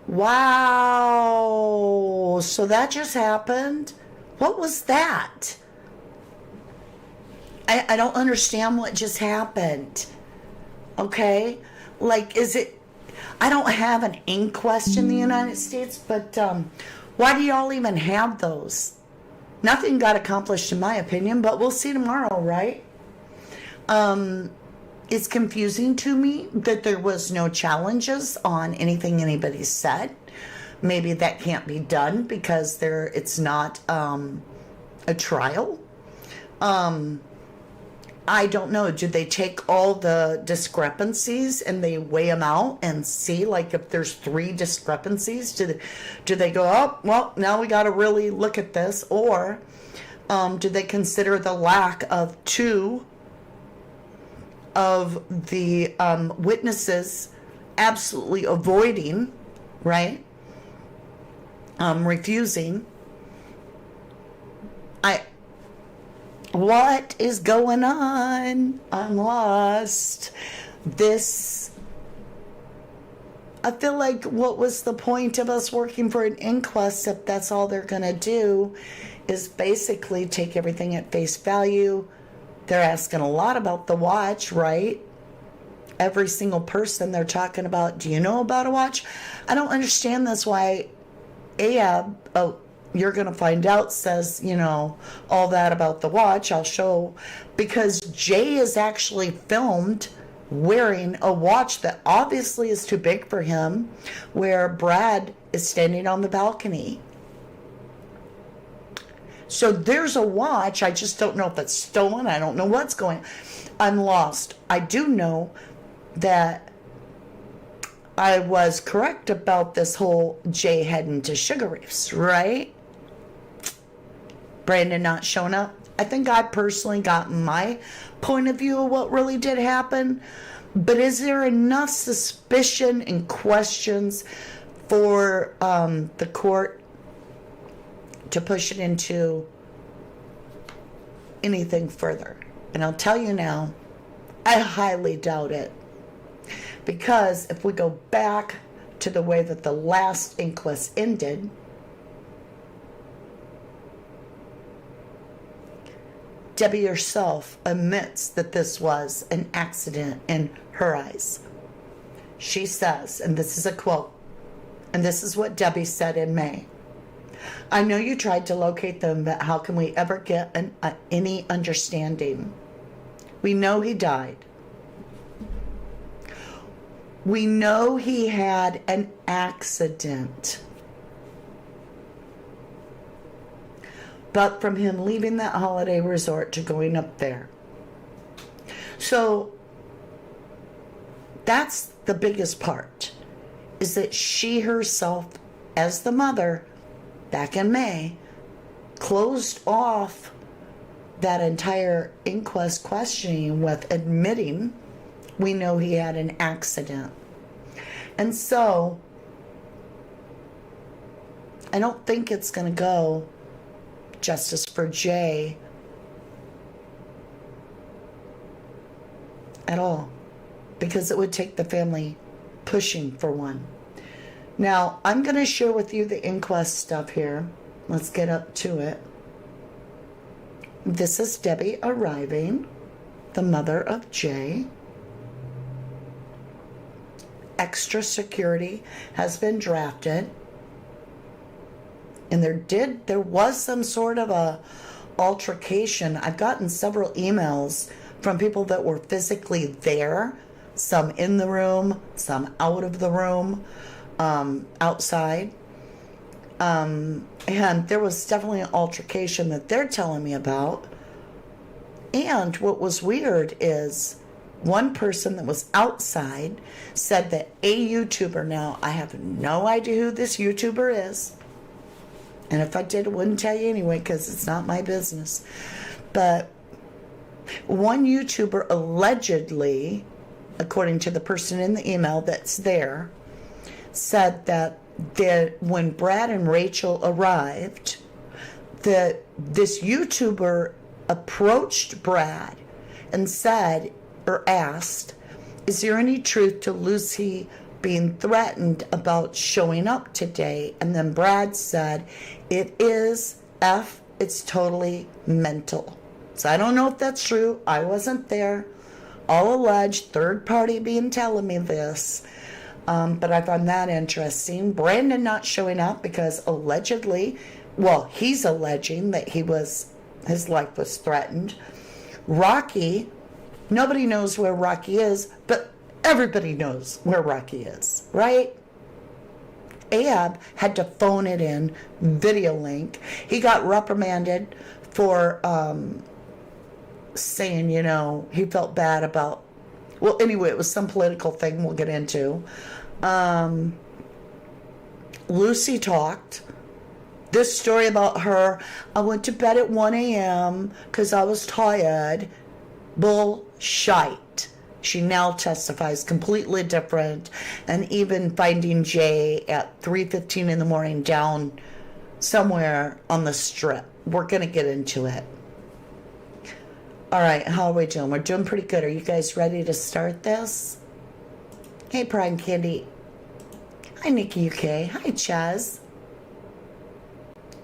Wow. So that just happened? What was that? I don't understand what just happened. Okay? Like, is it... I don't have an inquest in the United States, but why do y'all even have those? Nothing got accomplished in my opinion, but we'll see tomorrow, right? It's confusing to me that there was no challenges on anything anybody said. Maybe that can't be done because it's not a trial. I don't know. Do they take all the discrepancies and they weigh them out and see, like, if there's 3 discrepancies? Do they go, oh, well, now we got to really look at this? Or do they consider the lack of 2 of the witnesses absolutely avoiding, right? Refusing. What is going on? I'm lost. I feel like, what was the point of us working for an inquest if that's all they're going to do is basically take everything at face value? They're asking a lot about the watch, right? Every single person they're talking about, do you know about a watch? I don't understand this, why Ayub, you're going to find out, says, all that about the watch. I'll show, because Jay is actually filmed wearing a watch that obviously is too big for him, where Brad is standing on the balcony. So there's a watch. I just don't know if it's stolen. I don't know what's going on. I'm lost. I do know that I was correct about this whole Jay heading to Sugar Reefs, right? Brandon not showing up. I think I personally got my point of view of what really did happen. But is there enough suspicion and questions for the court to push it into anything further? And I'll tell you now, I highly doubt it. Because if we go back to the way that the last inquest ended, Debbie herself admits that this was an accident in her eyes. She says, and this is a quote, and this is what Debbie said in May: "I know you tried to locate them, but how can we ever get any understanding? We know he died. We know he had an accident. But from him leaving that holiday resort to going up there." So that's the biggest part, is that she herself, as the mother, back in May, closed off that entire inquest questioning with admitting, we know he had an accident. And so I don't think it's going to go justice for Jay at all, because it would take the family pushing for one. Now, I'm going to share with you the inquest stuff here. Let's get up to it. This is Debbie arriving, the mother of Jay. Extra security has been drafted. And there was some sort of a altercation. I've gotten several emails from people that were physically there, some in the room, some out of the room, outside. And there was definitely an altercation that they're telling me about. And what was weird is one person that was outside said that a YouTuber, now I have no idea who this YouTuber is, and if I did, I wouldn't tell you anyway, because it's not my business. But one YouTuber allegedly, according to the person in the email that's there, said that when Brad and Rachel arrived, that this YouTuber approached Brad and said, or asked, "Is there any truth to Lucy being threatened about showing up today. And then Brad said, it is it's totally mental. So I don't know if that's true. I wasn't there. All alleged, third party being telling me this. But I found that interesting. Brandon not showing up because allegedly, well, he's alleging that his life was threatened. Rocky, nobody knows where Rocky is, but everybody knows where Rocky is, right? Ahab had to phone it in, video link. He got reprimanded for saying, he felt bad about, well, anyway, it was some political thing we'll get into. Lucy talked. This story about her, I went to bed at 1 a.m. because I was tired. Bullshit. She now testifies completely different, and even finding Jay at 3:15 in the morning down somewhere on the strip. We're going to get into it. All right, how are we doing? We're doing pretty good. Are you guys ready to start this? Hey, Prime Candy. Hi, Nikki UK. Hi, Chaz.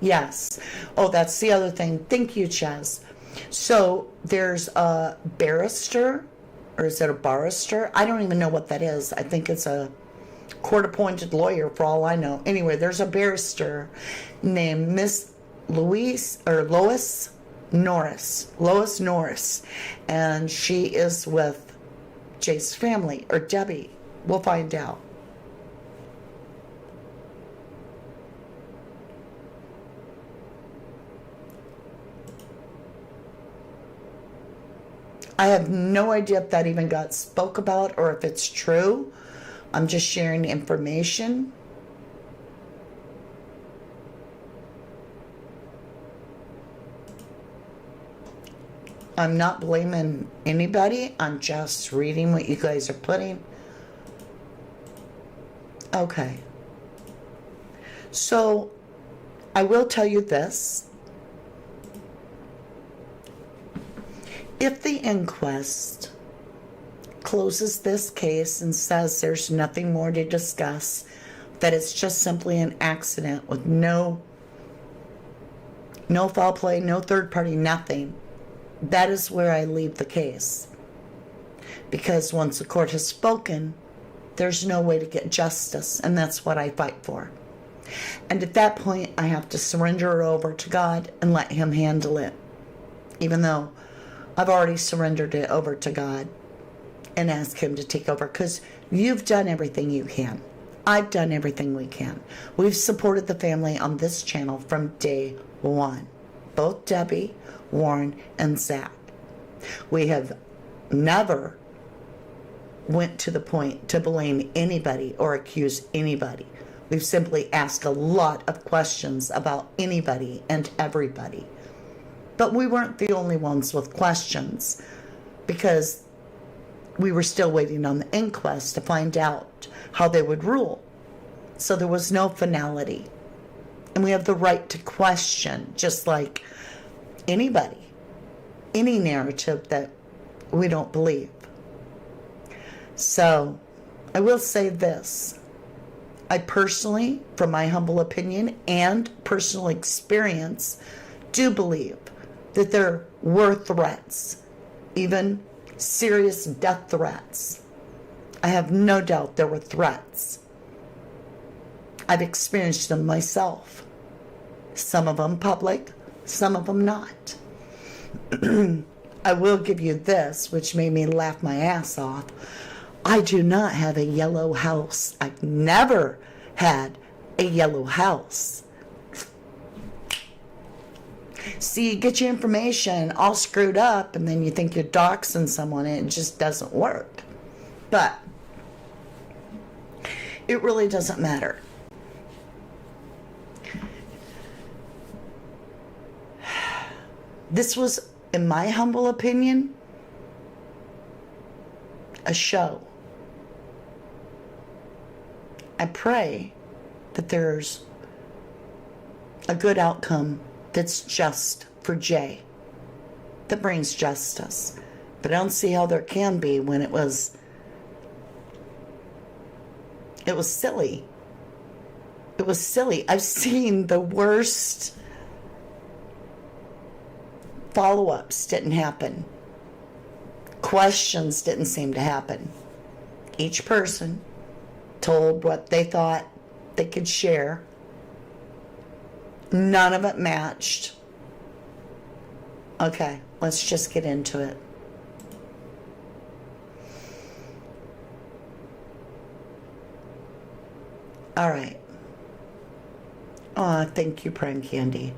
Yes. Oh, that's the other thing. Thank you, Chaz. So there's a barrister, or is it a barrister? I don't even know what that is. I think it's a court-appointed lawyer for all I know. Anyway, there's a barrister named Miss Lois Norris, and she is with Jay's family, or Debbie. We'll find out. I have no idea if that even got spoke about or if it's true. I'm just sharing information. I'm not blaming anybody. I'm just reading what you guys are putting. Okay. So, I will tell you this. If the inquest closes this case and says there's nothing more to discuss, that it's just simply an accident with no foul play, no third party, nothing, that is where I leave the case. Because once the court has spoken, there's no way to get justice, and that's what I fight for. And at that point, I have to surrender it over to God and let Him handle it. Even though I've already surrendered it over to God and asked Him to take over, because you've done everything you can. I've done everything we can. We've supported the family on this channel from day one. Both Debbie, Warren, and Zach. We have never went to the point to blame anybody or accuse anybody. We've simply asked a lot of questions about anybody and everybody. But we weren't the only ones with questions, because we were still waiting on the inquest to find out how they would rule. So there was no finality. And we have the right to question, just like anybody, any narrative that we don't believe. So I will say this. I personally, from my humble opinion and personal experience, do believe that there were threats, even serious death threats. I have no doubt there were threats. I've experienced them myself. Some of them public, some of them not. I will give you this, which made me laugh my ass off. I do not have a yellow house. I've never had a yellow house. See, you get your information all screwed up, and then you think you're doxing someone, and it just doesn't work. But it really doesn't matter. This was, in my humble opinion, a show. I pray that there's a good outcome that's just for Jay, that brings justice. But I don't see how there can be when it was It was silly. It was silly. I've seen the worst. Follow-ups didn't happen. Questions didn't seem to happen. Each person told what they thought they could share. None of it matched. Okay, let's just get into it. All right. Oh, thank you, Prime Candy.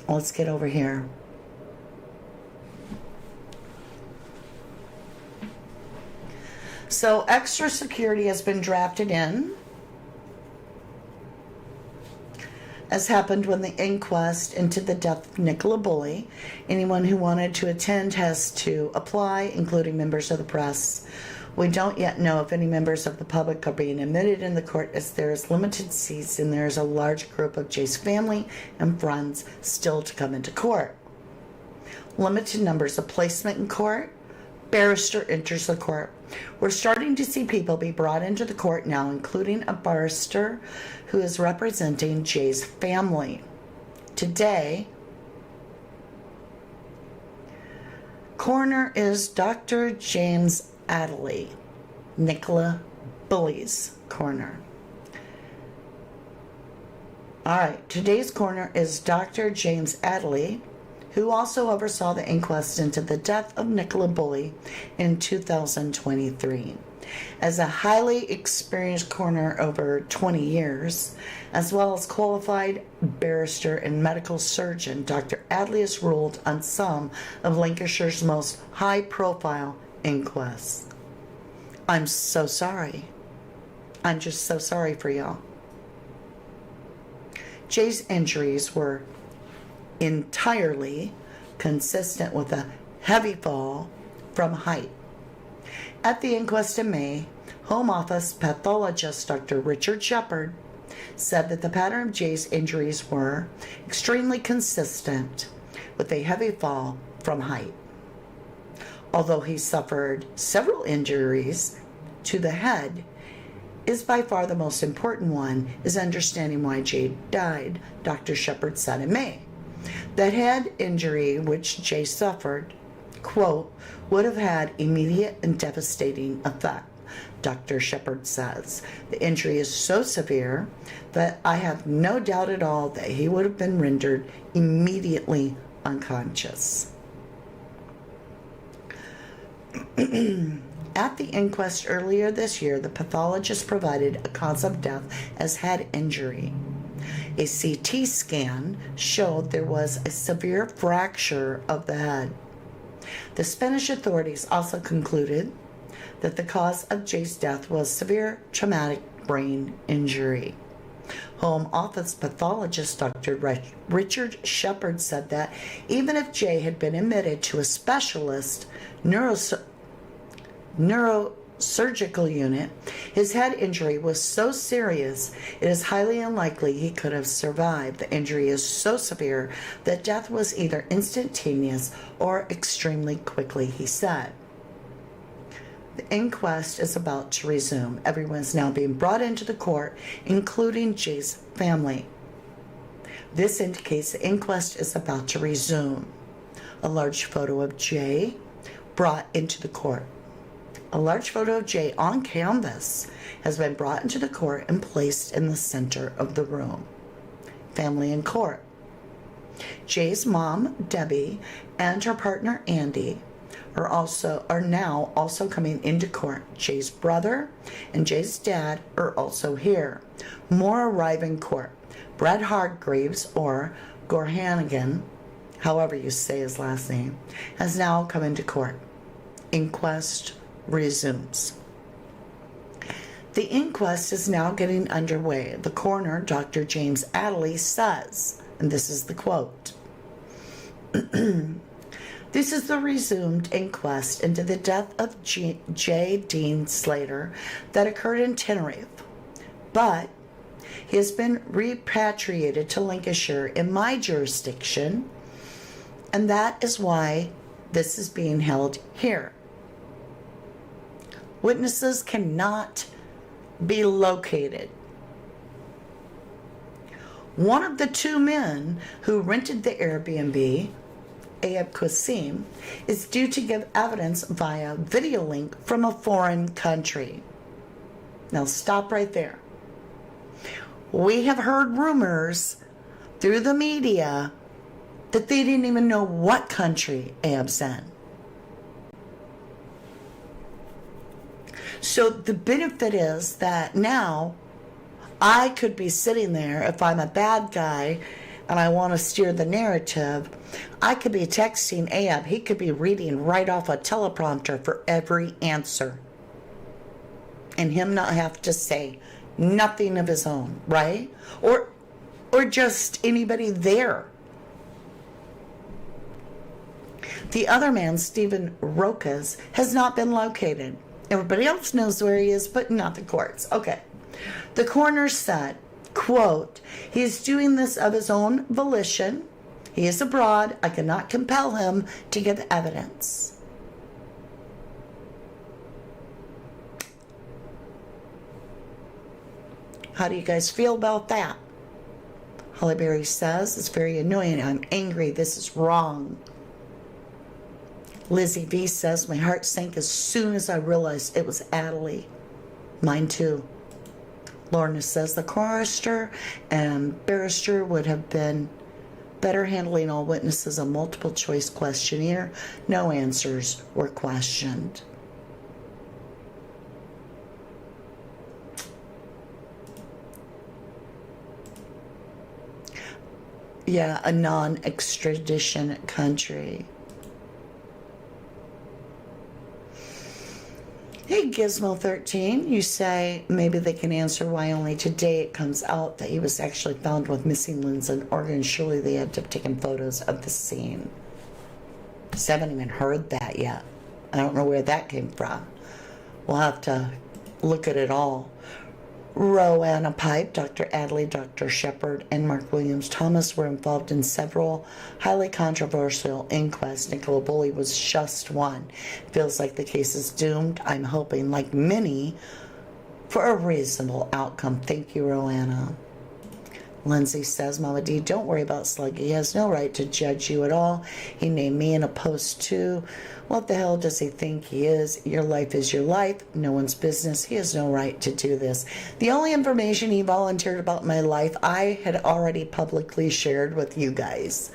Let's get over here. So extra security has been drafted in, as happened when the inquest into the death of Nicola Bulley. Anyone who wanted to attend has to apply, including members of the press. We don't yet know if any members of the public are being admitted in the court, as there is limited seats and there is a large group of Jay's family and friends still to come into court. Limited numbers of placement in court. Barrister enters the court. We're starting to see people be brought into the court now, including a barrister who is representing Jay's family. Today, coroner is Dr. James Adderley, Nicola Bulley's coroner. All right, today's coroner is Dr. James Adderley, who also oversaw the inquest into the death of Nicola Bulley in 2023. As a highly experienced coroner over 20 years, as well as qualified barrister and medical surgeon, Dr. Adderley has ruled on some of Lancashire's most high-profile inquests. I'm so sorry. I'm just so sorry for y'all. Jay's injuries were entirely consistent with a heavy fall from height. At the inquest in May, Home Office pathologist Dr. Richard Shepard said that the pattern of Jay's injuries were extremely consistent with a heavy fall from height. Although he suffered several injuries to the head, is by far the most important one is understanding why Jay died, Dr. Shepard said in May. The head injury which Jay suffered, quote, would have had immediate and devastating effect, Dr. Shepard says. The injury is so severe that I have no doubt at all that he would have been rendered immediately unconscious. At the inquest earlier this year, the pathologist provided a cause of death as head injury. A CT scan showed there was a severe fracture of the head. The Spanish authorities also concluded that the cause of Jay's death was severe traumatic brain injury. Home Office pathologist Dr. Richard Shepard said that even if Jay had been admitted to a specialist neurosurgical unit, his head injury was so serious it is highly unlikely he could have survived. The injury is so severe that death was either instantaneous or extremely quickly, he said. The inquest is about to resume. Everyone is now being brought into the court, including Jay's family. This indicates the inquest is about to resume. A large photo of Jay brought into the court. A large photo of Jay on canvas has been brought into the court and placed in the center of the room. Family in court. Jay's mom, Debbie, and her partner, Andy, are now also coming into court. Jay's brother and Jay's dad are also here. More arrive in court. Brad Hargreaves, or Gorhanigan, however you say his last name, has now come into court. Inquest resumes. The inquest is now getting underway. The coroner, Dr. James Adderley, says, and this is the quote, "This is the resumed inquest into the death of J. Dean Slater that occurred in Tenerife, but he has been repatriated to Lancashire in my jurisdiction, and that is why this is being held here. Witnesses cannot be located. One of the two men who rented the Airbnb, Ayub Qassim, is due to give evidence via video link from a foreign country. Now stop right there. We have heard rumors through the media that they didn't even know what country Ayub's in. So the benefit is that now I could be sitting there, if I'm a bad guy and I want to steer the narrative, I could be texting Ayub. He could be reading right off a teleprompter for every answer. And him not have to say nothing of his own, right? Or just anybody there. The other man, Stephen Rokas, has not been located. Everybody else knows where he is, but not the courts. Okay. The coroner said, quote, he is doing this of his own volition. He is abroad. I cannot compel him to give evidence. How do you guys feel about that? Holly Berry says, it's very annoying. I'm angry. This is wrong. Lizzie V says, my heart sank as soon as I realized it was Adelie. Mine too. Lorna says, the chorister and barrister would have been better handling all witnesses. A multiple choice questionnaire. No answers were questioned. Yeah, a non-extradition country. Hey, Gizmo13, you say maybe they can answer why only today it comes out that he was actually found with missing limbs in Oregon. Surely they had to have taken photos of the scene. I haven't even heard that yet. I don't know where that came from. We'll have to look at it all. Roanna Pipe, Dr. Adley, Dr. Shepard, and Mark Williams Thomas were involved in several highly controversial inquests. Nicola Bully was just one. Feels like the case is doomed. I'm hoping, like many, for a reasonable outcome. Thank you, Roanna. Lindsay says, Mama D, don't worry about Sluggy. He has no right to judge you at all. He named me in a post too. What the hell does he think he is? Your life is your life. No one's business. He has no right to do this. The only information he volunteered about my life, I had already publicly shared with you guys.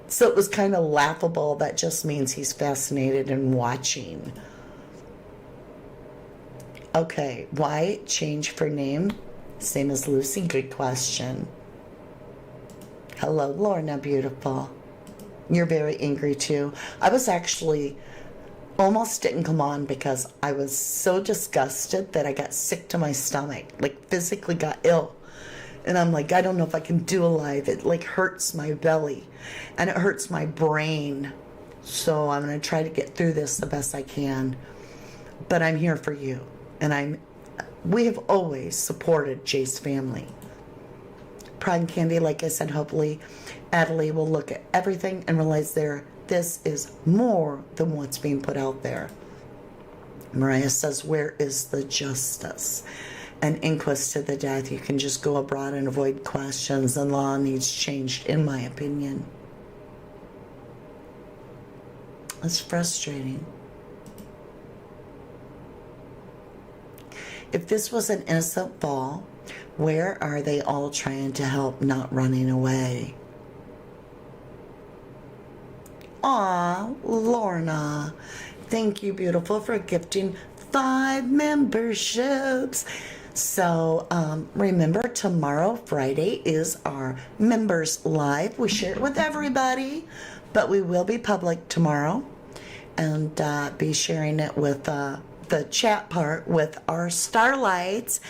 So it was kind of laughable. That just means he's fascinated and watching. Okay, why change for name? Same as Lucy. Good question. Hello, Lorna, beautiful. You're very angry too. I was actually almost didn't come on because I was so disgusted that I got sick to my stomach, like physically got ill. And I'm like, I don't know if I can do a live. It like hurts my belly and it hurts my brain. So I'm going to try to get through this the best I can. But I'm here for you. And we have always supported Jay's family. Pride and Candy, like I said, hopefully Adelie will look at everything and realize this is more than what's being put out there. Mariah says, where is the justice? An inquest to the death. You can just go abroad and avoid questions, and law needs changed, in my opinion. It's frustrating. If this was an innocent fall, where are they all trying to help, not running away? Aw, Lorna. Thank you, beautiful, for gifting 5 memberships. So remember, tomorrow, Friday, is our members live. We share it with everybody, but we will be public tomorrow and be sharing it with the chat part with our starlights.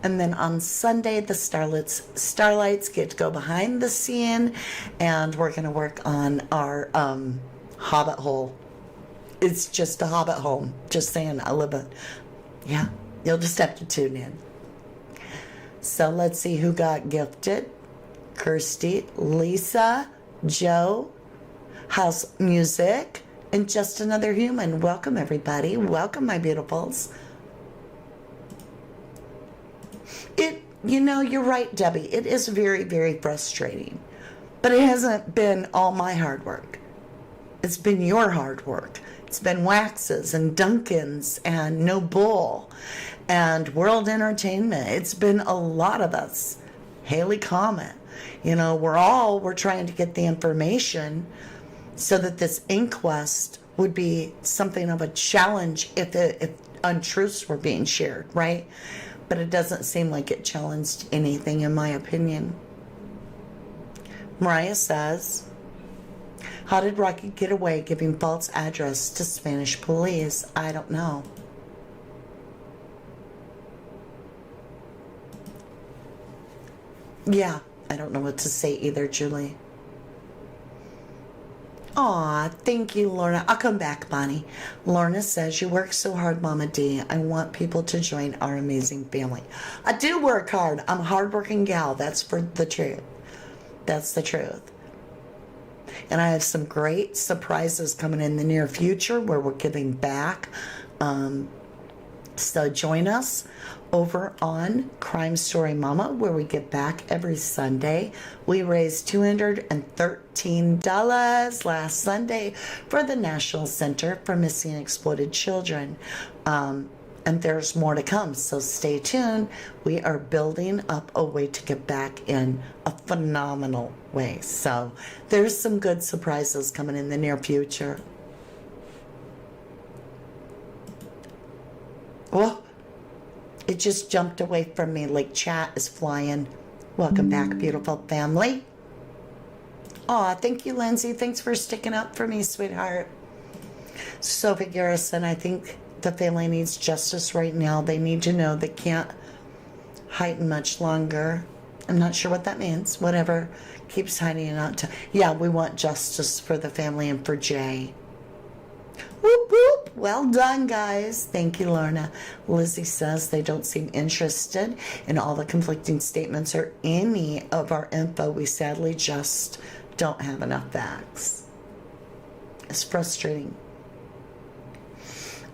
And then on Sunday, the starlights get to go behind the scene, and we're going to work on our hobbit hole. It's just a hobbit home. Just saying, I live it. Yeah, you'll just have to tune in. So let's see who got gifted. Kirsty, Lisa, Joe, House Music, and Just Another Human. Welcome, everybody. Welcome, my beautifuls. You're right, Debbie. It is very, very frustrating. But it hasn't been all my hard work. It's been your hard work. It's been Wax's and Duncan's and No Bull and World Entertainment. It's been a lot of us. Haley Comet. We're trying to get the information so that this inquest would be something of a challenge if untruths were being shared, right? But it doesn't seem like it challenged anything, in my opinion. Mariah says, how did Rocky get away giving false address to Spanish police? I don't know. Yeah, I don't know what to say either, Julie. Aw, thank you, Lorna. I'll come back, Bonnie. Lorna says, you work so hard, Mama D. I want people to join our amazing family. I do work hard. I'm a hardworking gal. That's for the truth. That's the truth. And I have some great surprises coming in the near future where we're giving back. So join us over on Crime Story Mama, where we give back every Sunday. We raised $213 last Sunday for the National Center for Missing and Exploited Children. And there's more to come, so stay tuned. We are building up a way to get back in a phenomenal way. So there's some good surprises coming in the near future. Oh, it just jumped away from me like chat is flying. Welcome back, beautiful family. Aw, thank you, Lindsay. Thanks for sticking up for me, sweetheart. Sophie Garrison, I think the family needs justice right now. They need to know they can't hide much longer. I'm not sure what that means. Whatever keeps hiding out. Yeah, we want justice for the family and for Jay. Whoop, whoop. Well done, guys. Thank you, Lorna. Lizzie says they don't seem interested in all the conflicting statements or any of our info. We sadly just don't have enough facts. It's frustrating.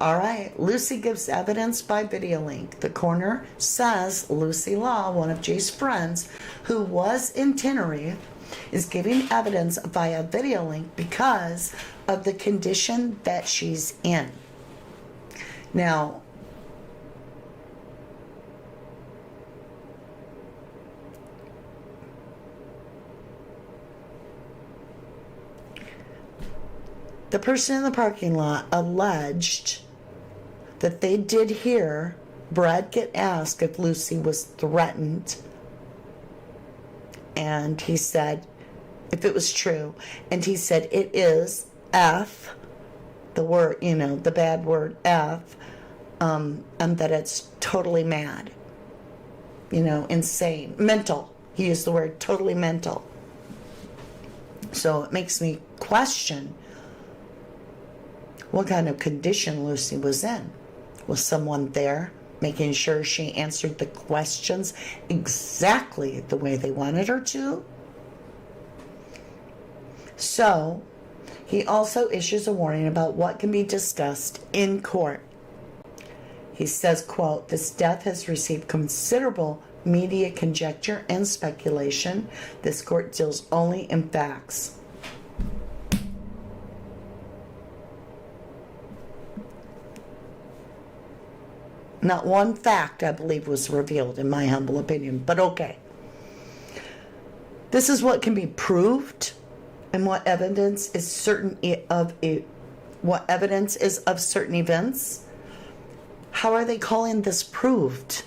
All right, Lucy gives evidence by video link. The coroner says Lucy Law, one of Jay's friends, who was in Tenerife, is giving evidence via video link because of the condition that she's in. Now, the person in the parking lot alleged that they did hear Brad get asked if Lucy was threatened. And he said, if it was true, and he said it is F, the word, the bad word F, and that it's totally mad, insane, mental. He used the word totally mental. So it makes me question what kind of condition Lucy was in. Was someone there making sure she answered the questions exactly the way they wanted her to? So, he also issues a warning about what can be discussed in court. He says, quote, this death has received considerable media conjecture and speculation. This court deals only in facts. Not one fact, I believe, was revealed, in my humble opinion, but okay. This is what can be proved, and what evidence is certain of certain events. How are they calling this proved?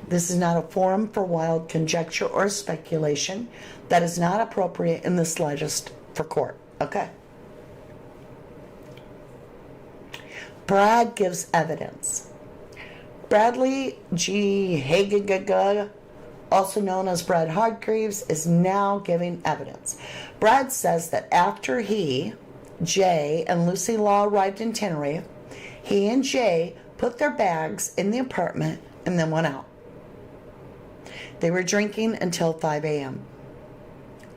This is not a forum for wild conjecture or speculation. That is not appropriate in the slightest for court. Okay. Brad gives evidence. Bradley G. Hagegaga, also known as Brad Hargreaves, is now giving evidence. Brad says that after he, Jay, and Lucy Law arrived in Tenerife, he and Jay put their bags in the apartment and then went out. They were drinking until 5 a.m.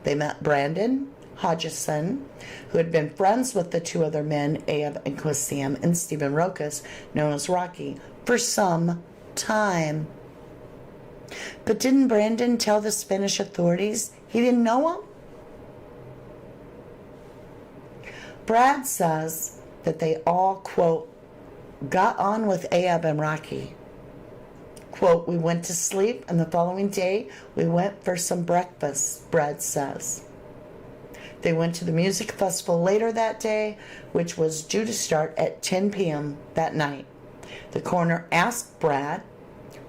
They met Brandon Hodgson, who had been friends with the two other men, Ayub Qassim and Stephen Rokas, known as Rocky, for some time. But didn't Brandon tell the Spanish authorities he didn't know him? Brad says that they all, quote, got on with Ayub and Rocky. Quote, we went to sleep, and the following day we went for some breakfast, Brad says. They went to the music festival later that day, which was due to start at 10 p.m. that night. The coroner asked Brad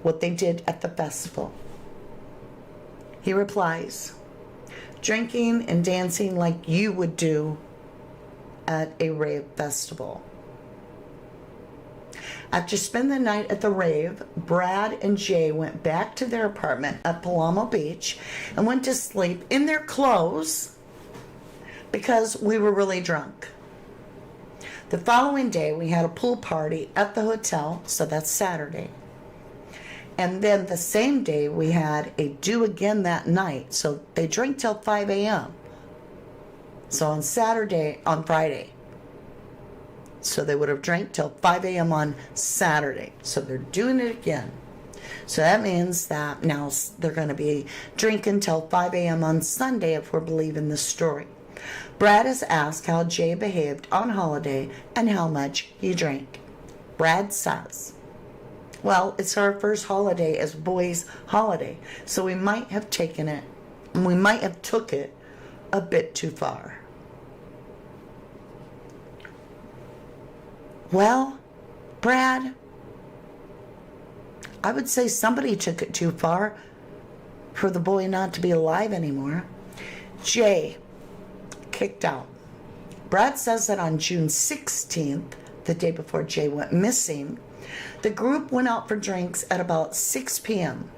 what they did at the festival. He replies, drinking and dancing like you would do at a rave festival. After spending the night at the rave, Brad and Jay went back to their apartment at Palamo Beach and went to sleep in their clothes because we were really drunk. The following day, we had a pool party at the hotel, so that's Saturday. And then the same day, we had a do again that night, so they drank till 5 a.m. So on Friday. So they would have drank till 5 a.m. on Saturday. So they're doing it again. So that means that now they're going to be drinking till 5 a.m. on Sunday if we're believing this story. Brad is asked how Jay behaved on holiday and how much he drank. Brad says, well, it's our first holiday as boys' holiday, so we might have took it a bit too far. Well, Brad, I would say somebody took it too far for the boy not to be alive anymore. Jay, kicked out. Brad says that on June 16th, the day before Jay went missing, the group went out for drinks at about 6 p.m.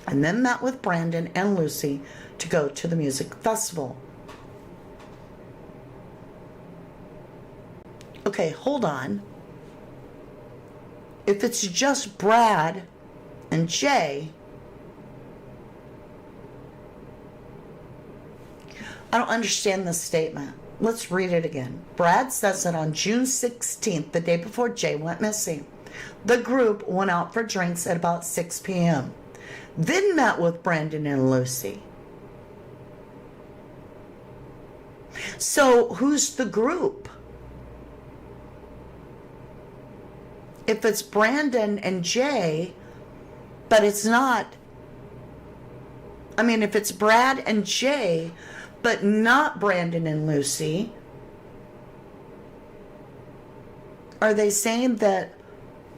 and then met with Brandon and Lucy to go to the music festival. Okay, hold on. If it's just Brad and Jay, I don't understand this statement. Let's read it again. Brad says that on June 16th, the day before Jay went missing, the group went out for drinks at about 6 p.m. Then met with Brandon and Lucy. So who's the group? If it's Brandon and Jay, but it's not, if it's Brad and Jay, but not Brandon and Lucy, are they saying that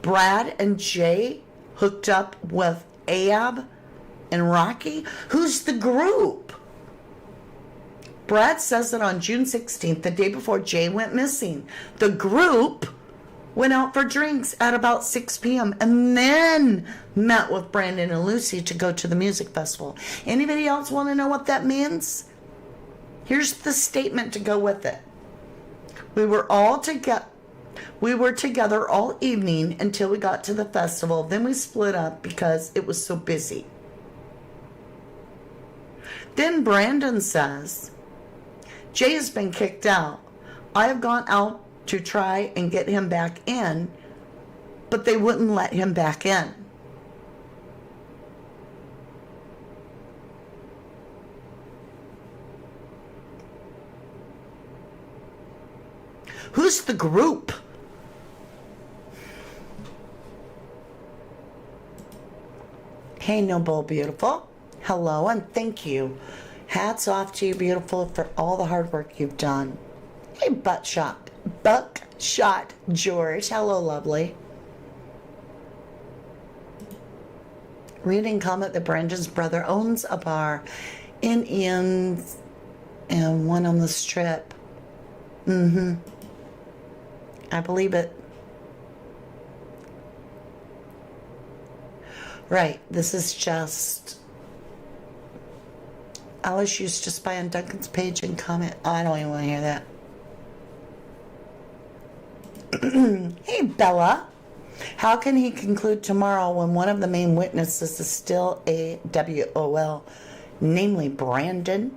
Brad and Jay hooked up with Ayub and Rocky? Who's the group? Brad says that on June 16th, the day before Jay went missing, the group went out for drinks at about 6 p.m. and then met with Brandon and Lucy to go to the music festival. Anybody else want to know what that means? Here's the statement to go with it. We were together all evening until we got to the festival. Then we split up because it was so busy. Then Brandon says, Jay has been kicked out. I have gone out to try and get him back in, but they wouldn't let him back in. Who's the group? Hey, Noble Beautiful. Hello and thank you. Hats off to you, beautiful, for all the hard work you've done. Hey, Buckshot George. Hello, lovely. Reading comment that Brandon's brother owns a bar in Ian's and one on the Strip. I believe it. Right, this is just Alice used to spy on Duncan's page and comment. I don't even want to hear that. Hey, Bella. How can he conclude tomorrow when one of the main witnesses is still a WOL, namely Brandon?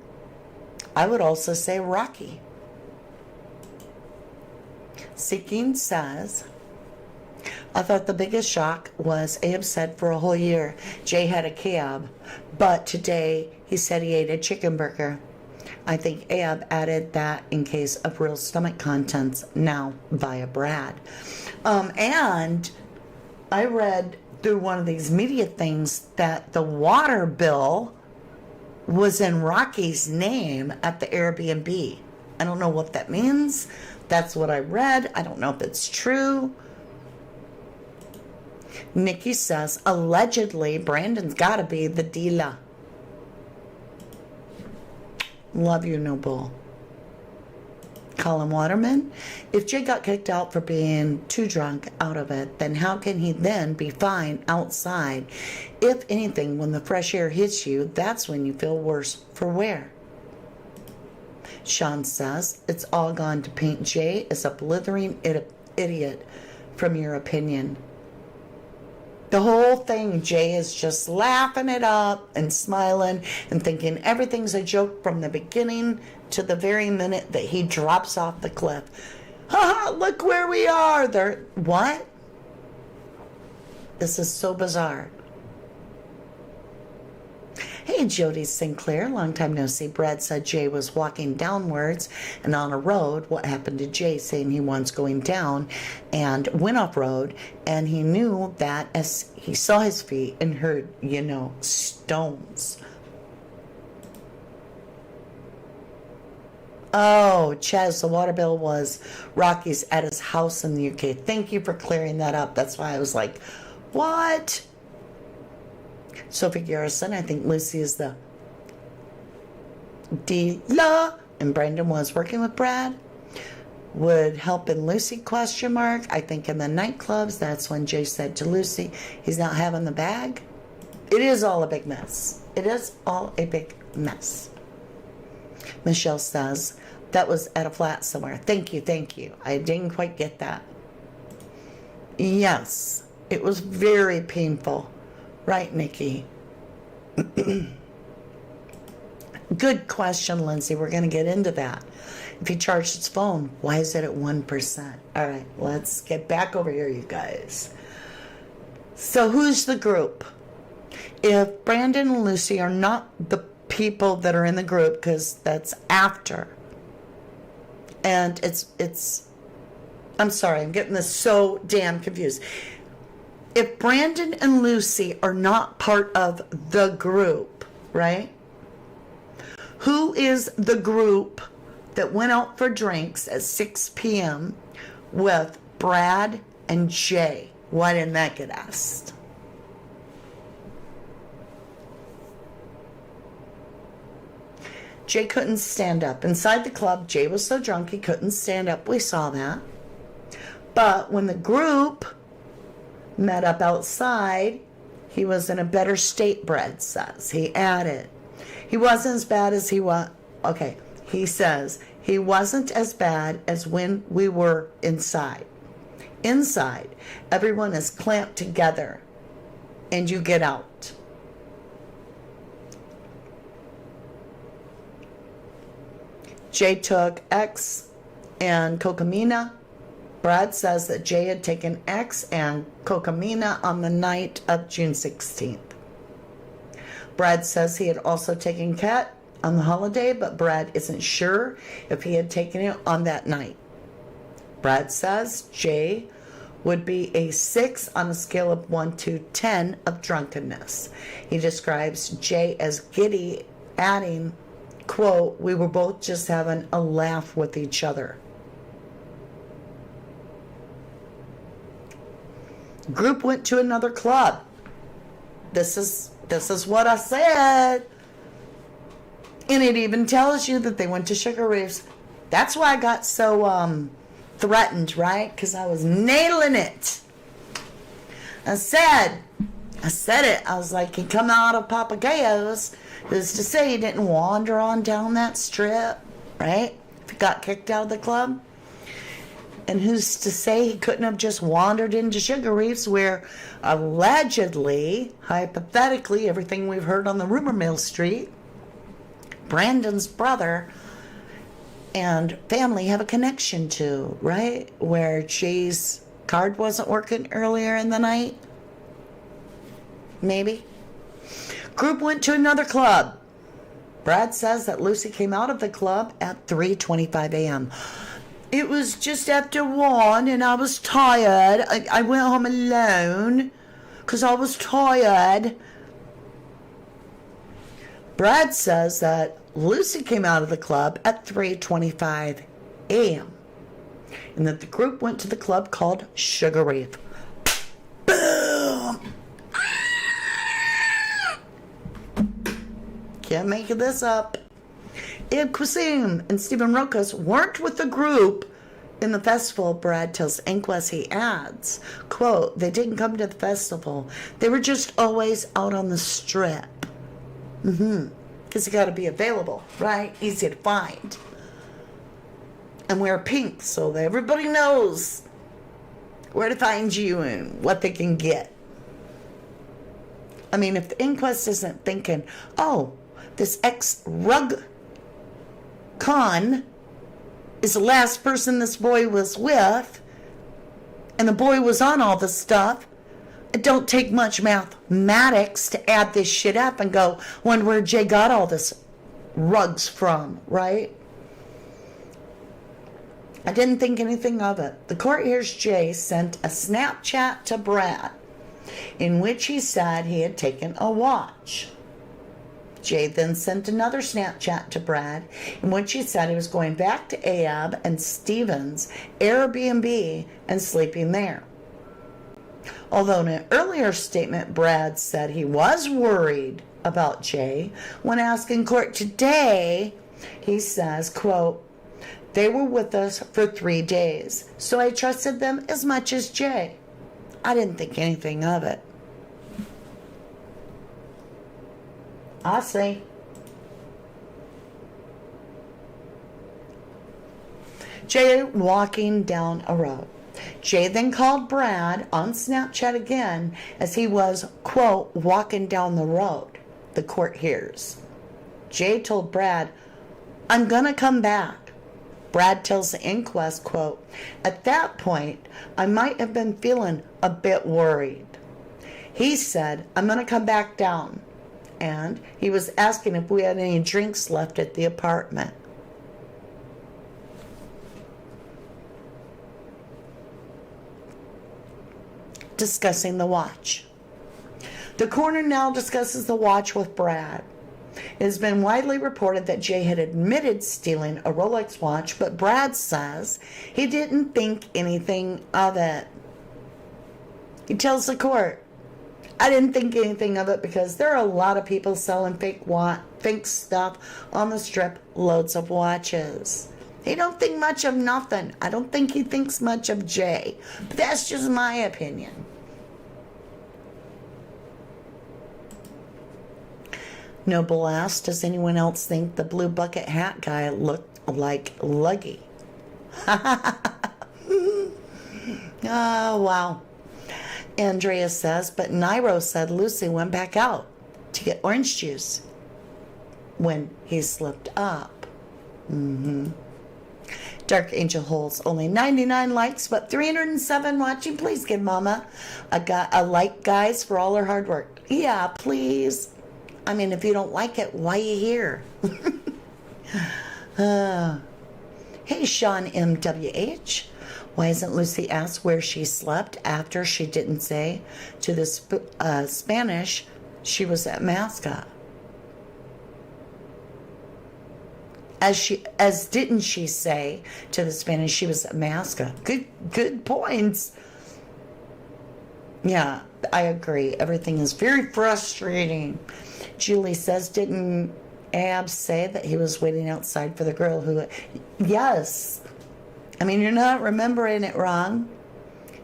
I would also say Rocky. Seeking says, I thought the biggest shock was Ayub said for a whole year Jay had a cab, but today he said he ate a chicken burger. I think Ayub added that in case of real stomach contents now via Brad. And I read through one of these media things that the water bill was in Rocky's name at the Airbnb. I don't know what that means. That's what I read. I don't know if it's true. Nikki says, allegedly, Brandon's got to be the dealer. Love you, Noble. Colin Waterman, if Jay got kicked out for being too drunk out of it, then how can he then be fine outside? If anything, when the fresh air hits you, that's when you feel worse for wear. Sean says, it's all gone to paint Jay as a blithering idiot from your opinion. The whole thing, Jay is just laughing it up and smiling and thinking everything's a joke from the beginning to the very minute that he drops off the cliff. Ha! Look where we are. What? This is so bizarre. Hey, Jody Sinclair, long time no see. Brad said Jay was walking downwards and on a road. What happened to Jay saying he was going down and went off road, and he knew that as he saw his feet and heard, stones. Oh, Chaz, the water bill was Rocky's at his house in the UK. Thank you for clearing that up. That's why I was like, what? Sophie Garrison, I think Lucy is the dealer, and Brandon was working with Brad. Would help in Lucy, ? I think in the nightclubs, that's when Jay said to Lucy, he's not having the bag. It is all a big mess. It is all a big mess. Michelle says, that was at a flat somewhere. Thank you. I didn't quite get that. Yes, it was very painful. Right, Nikki? Good question, Lindsay. We're going to get into that. If he charged his phone, why is it at 1%? All right, let's get back over here, you guys. So who's the group? If Brandon and Lucy are not the people that are in the group, because that's after, and it's I'm sorry, I'm getting this so damn confused. If Brandon and Lucy are not part of the group, right? Who is the group that went out for drinks at 6 p.m. with Brad and Jay? Why didn't that get asked? Jay couldn't stand up. Inside the club, Jay was so drunk he couldn't stand up. We saw that. But when the group met up outside, he was in a better state, Brad says. He added, he wasn't as bad as he was. Okay, he says, he wasn't as bad as when we were inside. Inside, everyone is clamped together and you get out. Jay took X and cocaine. Brad says that Jay had taken X and cocaine on the night of June 16th. Brad says he had also taken Cat on the holiday, but Brad isn't sure if he had taken it on that night. Brad says Jay would be a 6 on a scale of 1 to 10 of drunkenness. He describes Jay as giddy, adding, quote, we were both just having a laugh with each other. Group went to another club. This is what I said. And it even tells you that they went to Sugar Reefs. That's why I got so threatened, right? Because I was nailing it. I said it. I was like, he come out of Papagayos. Who's to say he didn't wander on down that strip, right? If he got kicked out of the club. And who's to say he couldn't have just wandered into Sugar Reefs where allegedly, hypothetically, everything we've heard on the rumor mill street, Brandon's brother and family have a connection to, right? Where Jay's card wasn't working earlier in the night? Maybe. Group went to another club. Brad says that Lucy came out of the club at 3:25 a.m. It was just after 1 and I was tired. I went home alone because I was tired. Brad says that Lucy came out of the club at 3:25 a.m. and that the group went to the club called Sugar Reef. Boom! Can't make this up. Ayub Qassim and Stephen Rokas weren't with the group in the festival. Brad tells Inquest, he adds, quote, they didn't come to the festival. They were just always out on the strip. Because you got to be available, right? Easy to find. And wear pink so that everybody knows where to find you and what they can get. I mean, if the Inquest isn't thinking, oh, this ex-rug con is the last person this boy was with, and the boy was on all this stuff, it don't take much mathematics to add this shit up and go, wonder where Jay got all this rugs from, right? I didn't think anything of it. The court hears Jay sent a Snapchat to Brad in which he said he had taken a watch. Jay then sent another Snapchat to Brad in which he said he was going back to Ayub and Steven's Airbnb and sleeping there. Although in an earlier statement, Brad said he was worried about Jay, when asked in court today, he says, quote, they were with us for 3 days, so I trusted them as much as Jay. I didn't think anything of it. I see. Jay walking down a road. Jay then called Brad on Snapchat again as he was, quote, walking down the road. The court hears. Jay told Brad, I'm gonna come back. Brad tells the Inquest, quote, at that point, I might have been feeling a bit worried. He said, I'm gonna come back down. And he was asking if we had any drinks left at the apartment. Discussing the watch. The coroner now discusses the watch with Brad. It has been widely reported that Jay had admitted stealing a Rolex watch, but Brad says he didn't think anything of it. He tells the court, I didn't think anything of it because there are a lot of people selling fake stuff on the strip, loads of watches. He don't think much of nothing. I don't think he thinks much of Jay. But that's just my opinion. Noble asked, does anyone else think the blue bucket hat guy looked like Luggy? Oh, wow. Andrea says, but Nairo said Lucy went back out to get orange juice when he slipped up. Dark Angel holds only 99 likes, but 307 watching. Please give Mama a like, guys, for all her hard work. Yeah, please. I mean, if you don't like it, why are you here? Hey, Sean MWH. Why isn't Lucy asked where she slept after she didn't say to the Spanish she was at Masca? As didn't she say to the Spanish she was at Masca? Good points. Yeah, I agree. Everything is very frustrating. Julie says, didn't Ab say that he was waiting outside for the girl who... Yes. I mean, you're not remembering it wrong.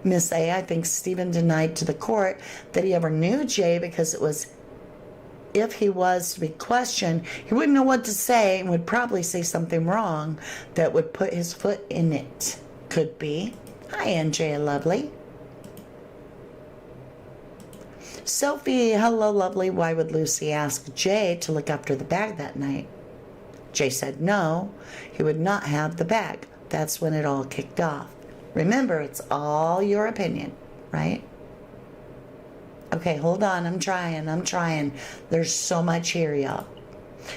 Miss A, I think Stephen denied to the court that he ever knew Jay because it was... If he was to be questioned, he wouldn't know what to say and would probably say something wrong that would put his foot in it. Could be. Hi, Andrea Lovely. Sophie, hello, lovely. Why would Lucy ask Jay to look after the bag that night? Jay said no, he would not have the bag. That's when it all kicked off. Remember, it's all your opinion, right? Okay, hold on. I'm trying. There's so much here, y'all.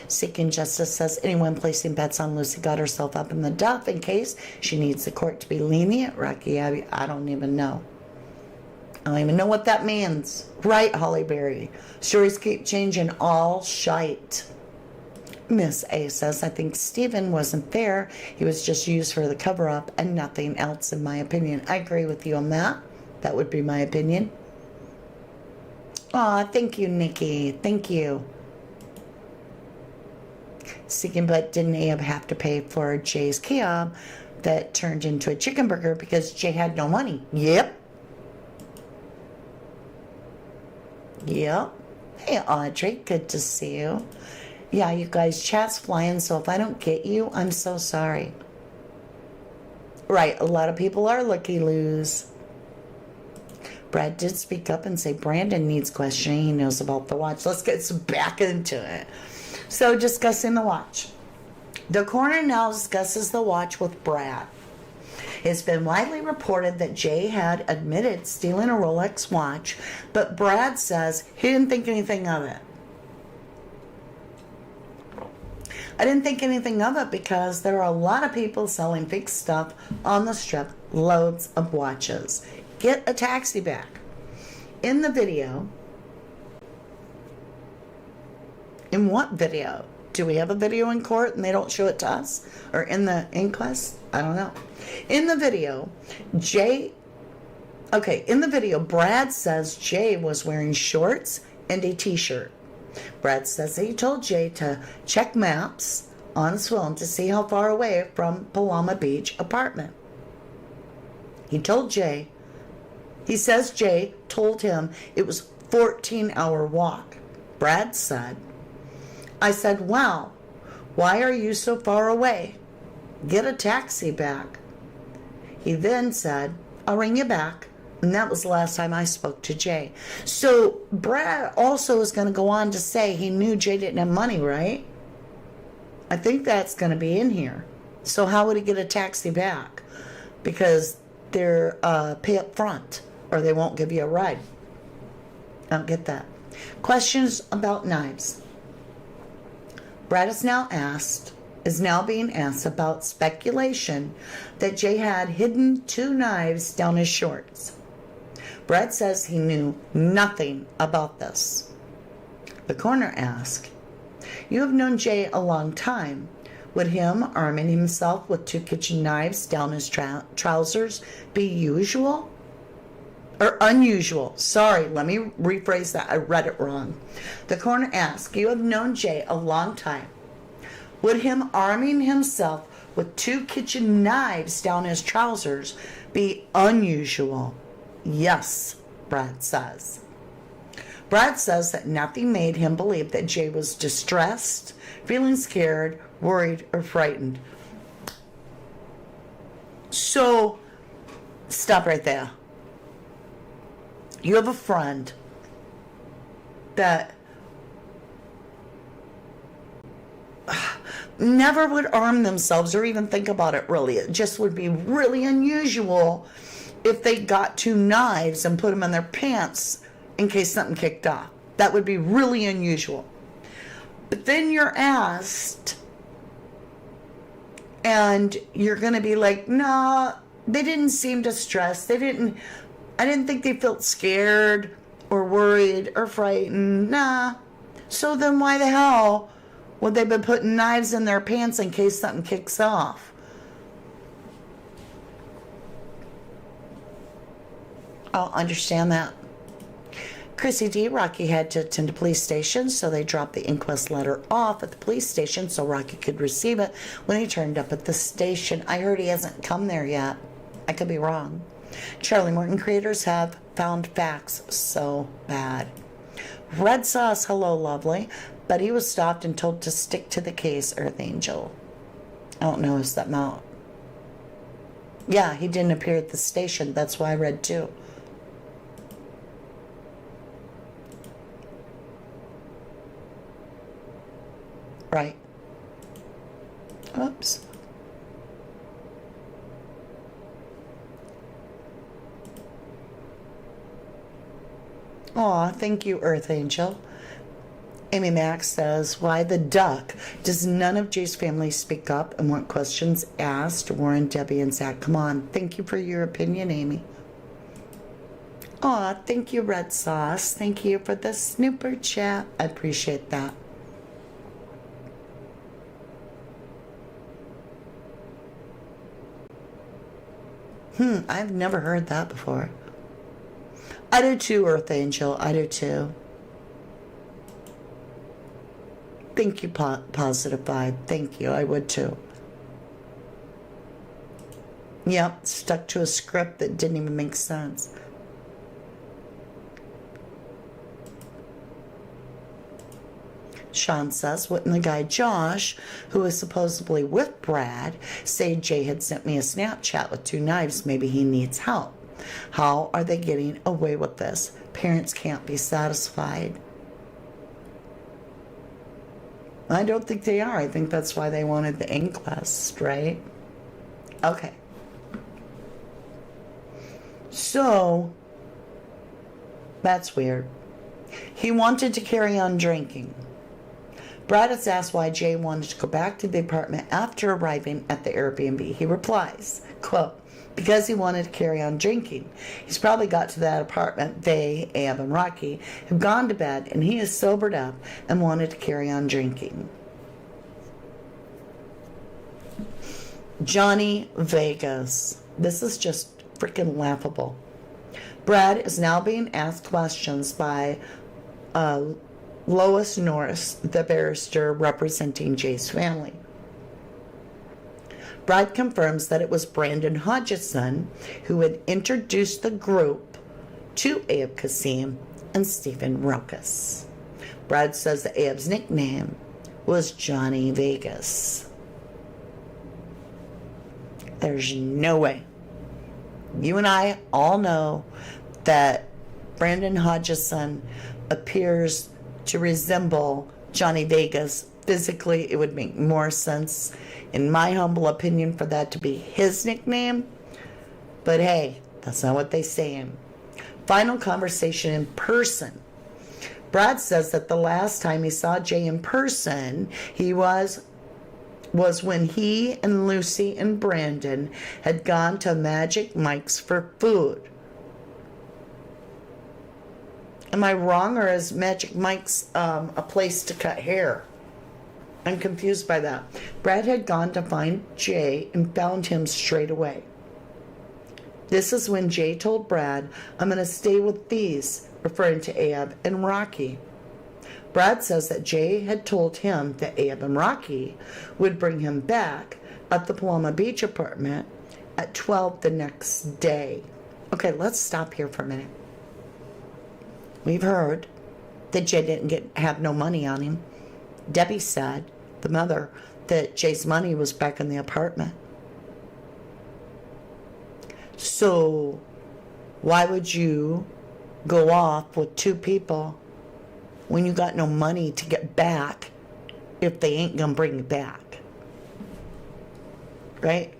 Seeking Justice says anyone placing bets on Lucy got herself up in the duff in case she needs the court to be lenient. Rocky, I don't even know. I don't even know what that means. Right, Holly Berry. Stories keep changing. All shite. Miss A says, I think Stephen wasn't there. He was just used for the cover-up and nothing else, in my opinion. I agree with you on that. That would be my opinion. Aw, thank you, Nikki. Thank you. Seeking, but didn't Ayub have to pay for Jay's kebab that turned into a chicken burger because Jay had no money? Yep. Yep. Hey, Audrey. Good to see you. Yeah, you guys, chat's flying, so if I don't get you, I'm so sorry. Right, a lot of people are looky-loos. Brad did speak up and say Brandon needs questioning. He knows about the watch. Let's get back into it. So, discussing the watch. The coroner now discusses the watch with Brad. It's been widely reported that Jay had admitted stealing a Rolex watch, but Brad says he didn't think anything of it. I didn't think anything of it because there are a lot of people selling fake stuff on the strip, loads of watches. Get a taxi back. In the video, in what video? Do we have a video in court and they don't show it to us? Or in the inquest? I don't know. In the video, Brad says Jay was wearing shorts and a t-shirt. Brad says he told Jay to check maps on his phone to see how far away from Paloma Beach apartment. He says Jay told him it was a 14-hour walk. Brad said, I said, wow, why are you so far away? Get a taxi back. He then said, I'll ring you back. And that was the last time I spoke to Jay. So Brad also is going to go on to say he knew Jay didn't have money, right? I think that's going to be in here. So how would he get a taxi back? Because they're pay up front or they won't give you a ride. I don't get that. Questions about knives. Brad is now being asked about speculation that Jay had hidden 2 knives down his shorts. Brad says he knew nothing about this. The coroner asked, you have known Jay a long time. Would him arming himself with 2 kitchen knives down his trousers be usual? Or unusual? Sorry, let me rephrase that. I read it wrong. The coroner asked, you have known Jay a long time. Would him arming himself with 2 kitchen knives down his trousers be unusual? Yes, Brad says. Brad says that nothing made him believe that Jay was distressed, feeling scared, worried, or frightened. So, stop right there. You have a friend that never would arm themselves or even think about it really. It just would be really unusual if they got 2 knives and put them in their pants in case something kicked off. That would be really unusual. But then you're asked and you're going to be like, nah, they didn't seem distressed. I didn't think they felt scared or worried or frightened. Nah. So then why the hell would they be putting knives in their pants in case something kicks off? I'll understand that. Chrissy D. Rocky had to attend a police station, so they dropped the inquest letter off at the police station so Rocky could receive it when he turned up at the station. I heard he hasn't come there yet. I could be wrong. Charlie Morton creators have found facts so bad. Red Sauce, hello, lovely. But he was stopped and told to stick to the case, Earth Angel. I don't know, is that Mount? Yeah, he didn't appear at the station. That's why I read too. Right. Oops. Aw, thank you, Earth Angel. Amy Max says, why the duck? Does none of Jay's family speak up and want questions asked? Warren, Debbie, and Zach, come on. Thank you for your opinion, Amy. Aw, thank you, Red Sauce. Thank you for the snooper chat. I appreciate that. I've never heard that before. I do too, Earth Angel. I do too. Thank you, Positive Vibe. Thank you. I would too. Yep, stuck to a script that didn't even make sense. Sean says, wouldn't the guy Josh, who is supposedly with Brad, say Jay had sent me a Snapchat with 2 knives? Maybe he needs help. How are they getting away with this? Parents can't be satisfied. I don't think they are. I think that's why they wanted the inquest, right? Okay. So, that's weird. He wanted to carry on drinking. Brad is asked why Jay wanted to go back to the apartment after arriving at the Airbnb. He replies, quote, because he wanted to carry on drinking. He's probably got to that apartment. They, Ab and Rocky, have gone to bed and he is sobered up and wanted to carry on drinking. Johnny Vegas. This is just freaking laughable. Brad is now being asked questions by Lois Norris, the barrister representing Jay's family. Brad confirms that it was Brandon Hodgson who had introduced the group to Ayub Qassim and Stephen Rokas. Brad says that Ayub's nickname was Johnny Vegas. There's no way. You and I all know that Brandon Hodgson appears to resemble Johnny Vegas. Physically, it would make more sense, in my humble opinion, for that to be his nickname. But hey, that's not what they say. Final conversation in person. Brad says that the last time he saw Jay in person, was when he and Lucy and Brandon had gone to Magic Mike's for food. Am I wrong, or is Magic Mike's a place to cut hair? I'm confused by that. Brad had gone to find Jay and found him straight away. This is when Jay told Brad, I'm going to stay with these, referring to Ayub and Rocky. Brad says that Jay had told him that Ayub and Rocky would bring him back at the Paloma Beach apartment at 12 the next day. Okay, let's stop here for a minute. We've heard that Jay didn't have no money on him. Debbie said, the mother, that Jay's money was back in the apartment. So why would you go off with 2 people when you got no money to get back if they ain't gonna bring you back? Right?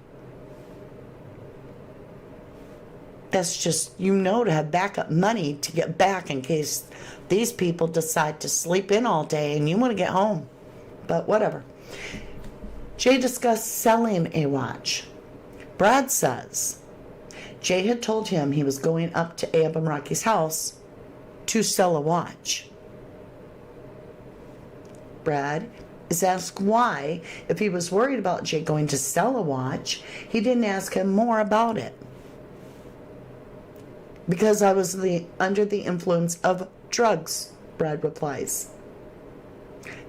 That's just, to have backup money to get back in case these people decide to sleep in all day and you want to get home. But whatever. Jay discussed selling a watch. Brad says Jay had told him he was going up to Ayub and Rocky's house to sell a watch. Brad is asked why, if he was worried about Jay going to sell a watch, he didn't ask him more about it. Because I was under the influence of drugs, Brad replies.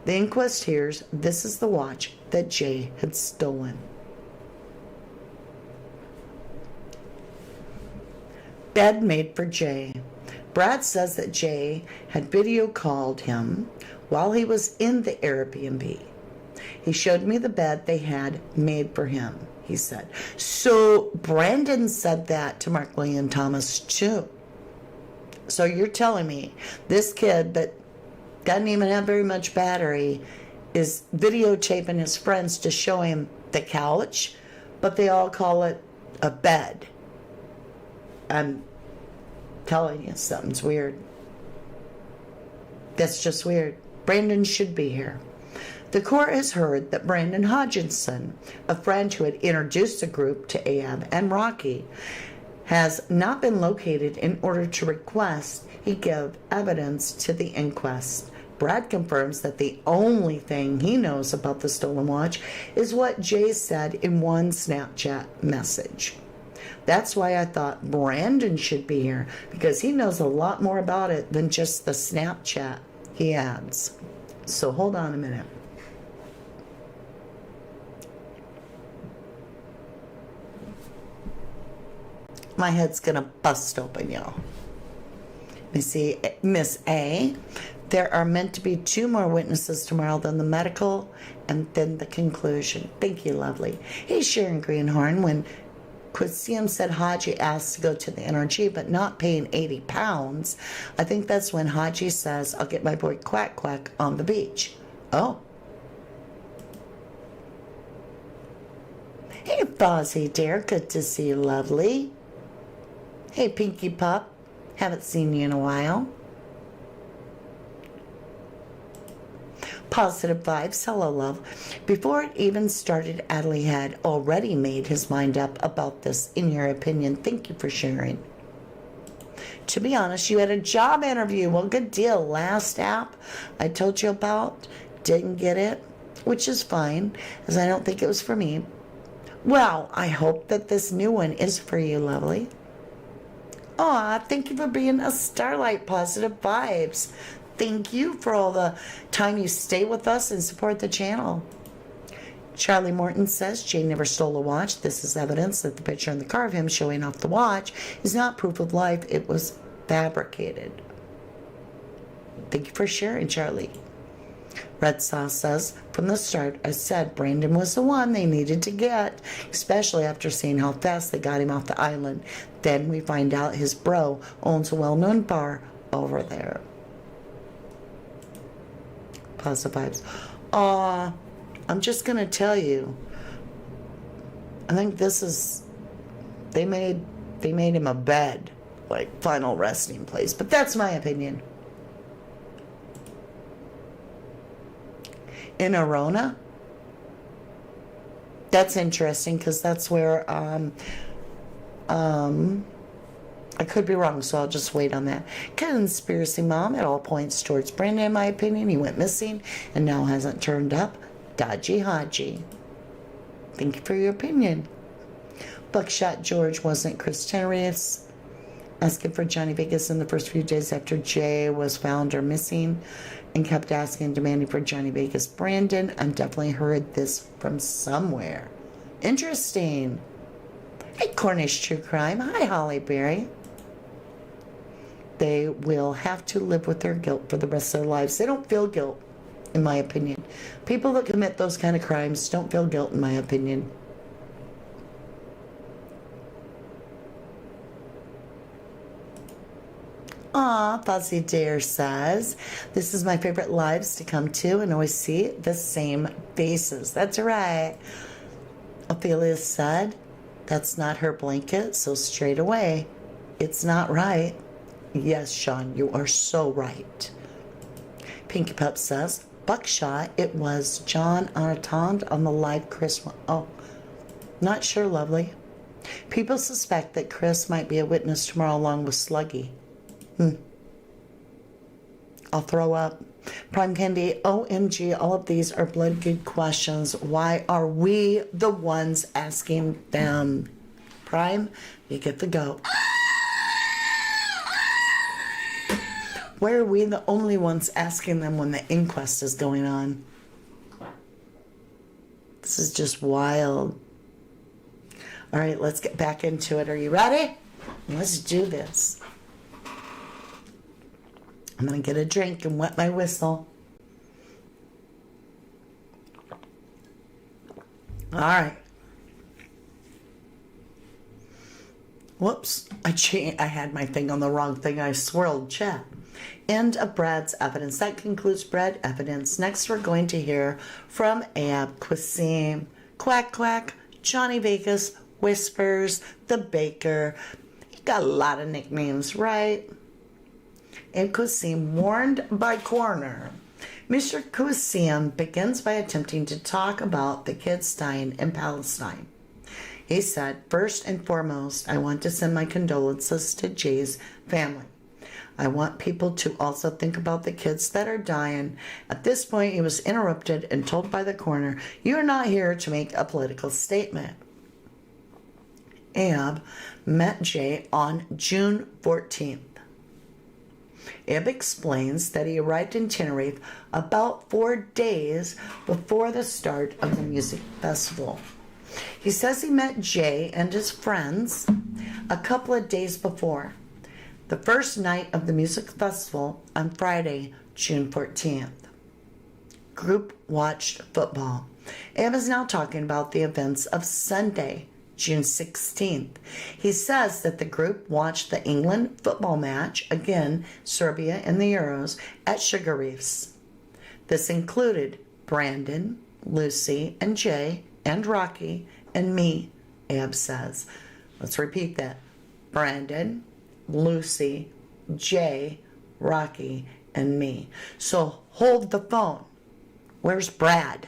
The inquest hears this is the watch that Jay had stolen. Bed made for Jay. Brad says that Jay had video called him while he was in the Airbnb. He showed me the bed they had made for him, he said. So Brandon said that to Mark William Thomas too. So you're telling me this kid that doesn't even have very much battery is videotaping his friends to show him the couch, but they all call it a bed. I'm telling you, something's weird. That's just weird. Brandon should be here. The court has heard that Brandon Hodgkinson, a friend who had introduced the group to Ayub and Rocky, has not been located in order to request he give evidence to the inquest. Brad confirms that the only thing he knows about the stolen watch is what Jay said in one Snapchat message. That's why I thought Brandon should be here, because he knows a lot more about it than just the Snapchat he adds. So hold on a minute. My head's gonna bust open, y'all. You see, Miss A, there are meant to be 2 more witnesses tomorrow, then the medical, and then the conclusion. Thank you, lovely. Hey, Sharon Greenhorn, when Qassim said Haji asked to go to the NRG, but not paying 80 pounds, I think that's when Haji says, I'll get my boy Quack Quack on the beach. Oh. Hey, Fozzie dear, good to see you, lovely. Hey, Pinky Pup, haven't seen you in a while. Positive vibes, hello, love. Before it even started, Adley had already made his mind up about this, in your opinion. Thank you for sharing. To be honest, you had a job interview. Well, good deal. Last app I told you about, didn't get it, which is fine, as I don't think it was for me. Well, I hope that this new one is for you, lovely. Aw, thank you for being a starlight. Positive vibes. Thank you for all the time you stay with us and support the channel. Charlie Morton says Jay never stole a watch. This is evidence that the picture in the car of him showing off the watch is not proof of life. It was fabricated. Thank you for sharing, Charlie. Red Sauce says, from the start, I said Brandon was the one they needed to get, especially after seeing how fast they got him off the island. Then we find out his bro owns a well-known bar over there. Positive vibes. I'm just going to tell you, I think this is, they made him a bed, like final resting place, but that's my opinion. In Arona? That's interesting, because that's where, I could be wrong, so I'll just wait on that. Conspiracy Mom, it all points towards Brandon, in my opinion. He went missing and now hasn't turned up. Dodgy Haji. Thank you for your opinion. Buckshot George wasn't Chris Tenerius asking for Johnny Vegas in the first few days after Jay was found or missing, and kept asking and demanding for Johnny Vegas. Brandon, I've definitely heard this from somewhere. Interesting. Hey, Cornish True Crime. Hi, Holly Berry. They will have to live with their guilt for the rest of their lives. They don't feel guilt, in my opinion. People that commit those kind of crimes don't feel guilt, in my opinion. Aw, Fuzzy Dare says, this is my favorite lives to come to and always see the same faces. That's right. Ophelia said, that's not her blanket, so straight away, it's not right. Yes, Sean, you are so right. Pinky Pup says, Buckshot, it was John Anatond on the live Chris one. Oh, not sure, lovely. People suspect that Chris might be a witness tomorrow along with Sluggy. I'll throw up. Prime Candy, OMG, all of these are blood good questions. Why are we the ones asking them? Prime, you get the go. Why are we the only ones asking them when the inquest is going on? This is just wild. All right, let's get back into it. Are you ready? Let's do this. I'm going to get a drink and wet my whistle. All right. Whoops. I had my thing on the wrong thing. I swirled chat. End of Brad's evidence. That concludes Brad evidence. Next, we're going to hear from Ayub Qassim. Quack, quack. Johnny Vegas. Whispers. The Baker. He got a lot of nicknames, right? Ayub Qassim warned by Coroner. Mr. Qassim begins by attempting to talk about the kids dying in Palestine. He said, "First and foremost, I want to send my condolences to Jay's family. I want people to also think about the kids that are dying." At this point, he was interrupted and told by the coroner, "You are not here to make a political statement." Ayub met Jay on June 14th. Ayub explains that he arrived in Tenerife about 4 days before the start of the music festival. He says he met Jay and his friends a couple of days before, the first night of the music festival on Friday, June 14th. Group watched football. Ayub is now talking about the events of Sunday, June 16th. He says that the group watched the England football match, again, Serbia in the Euros, at Sugar Reefs. This included Brandon, Lucy, and Jay, and Rocky, and me, Ayub says. Let's repeat that. Brandon, Lucy, Jay, Rocky, and me. So hold the phone. Where's Brad?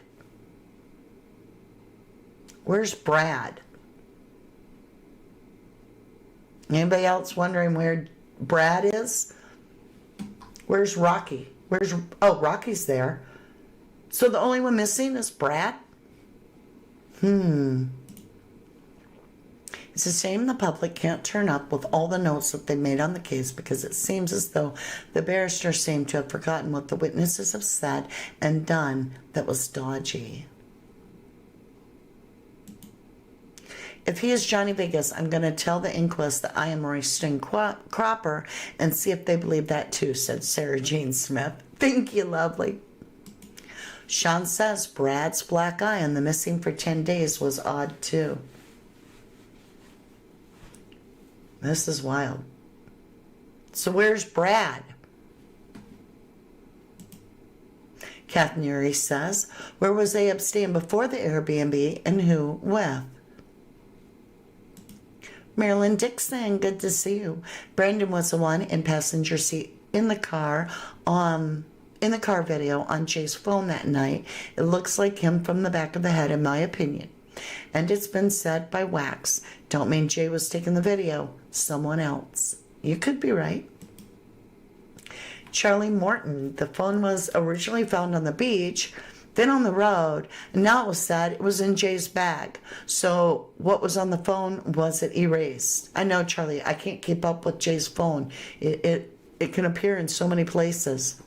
Where's Brad? Anybody else wondering where Brad is? Where's Rocky? Rocky's there. So the only one missing is Brad? It's a shame the public can't turn up with all the notes that they made on the case, because it seems as though the barrister seemed to have forgotten what the witnesses have said and done that was dodgy. If he is Johnny Vegas, I'm going to tell the inquest that I am Royston Cropper and see if they believe that too, said Sarah Jane Smith. Thank you, lovely. Sean says Brad's black eye on the missing for 10 days was odd too. This is wild. So where's Brad? Kath Neary says, where was Ayub staying before the Airbnb and who with? Marilyn Dixon, good to see you. Brandon was the one in passenger seat in the car video on Jay's phone that night. It looks like him from the back of the head, in my opinion. And it's been said by Wax, don't mean Jay was taking the video, someone else. You could be right. Charlie Morton, the phone was originally found on the beach, then on the road, and now it was said it was in Jay's bag. So what was on the phone, was it erased? I know, Charlie, I can't keep up with Jay's phone. It can appear in so many places.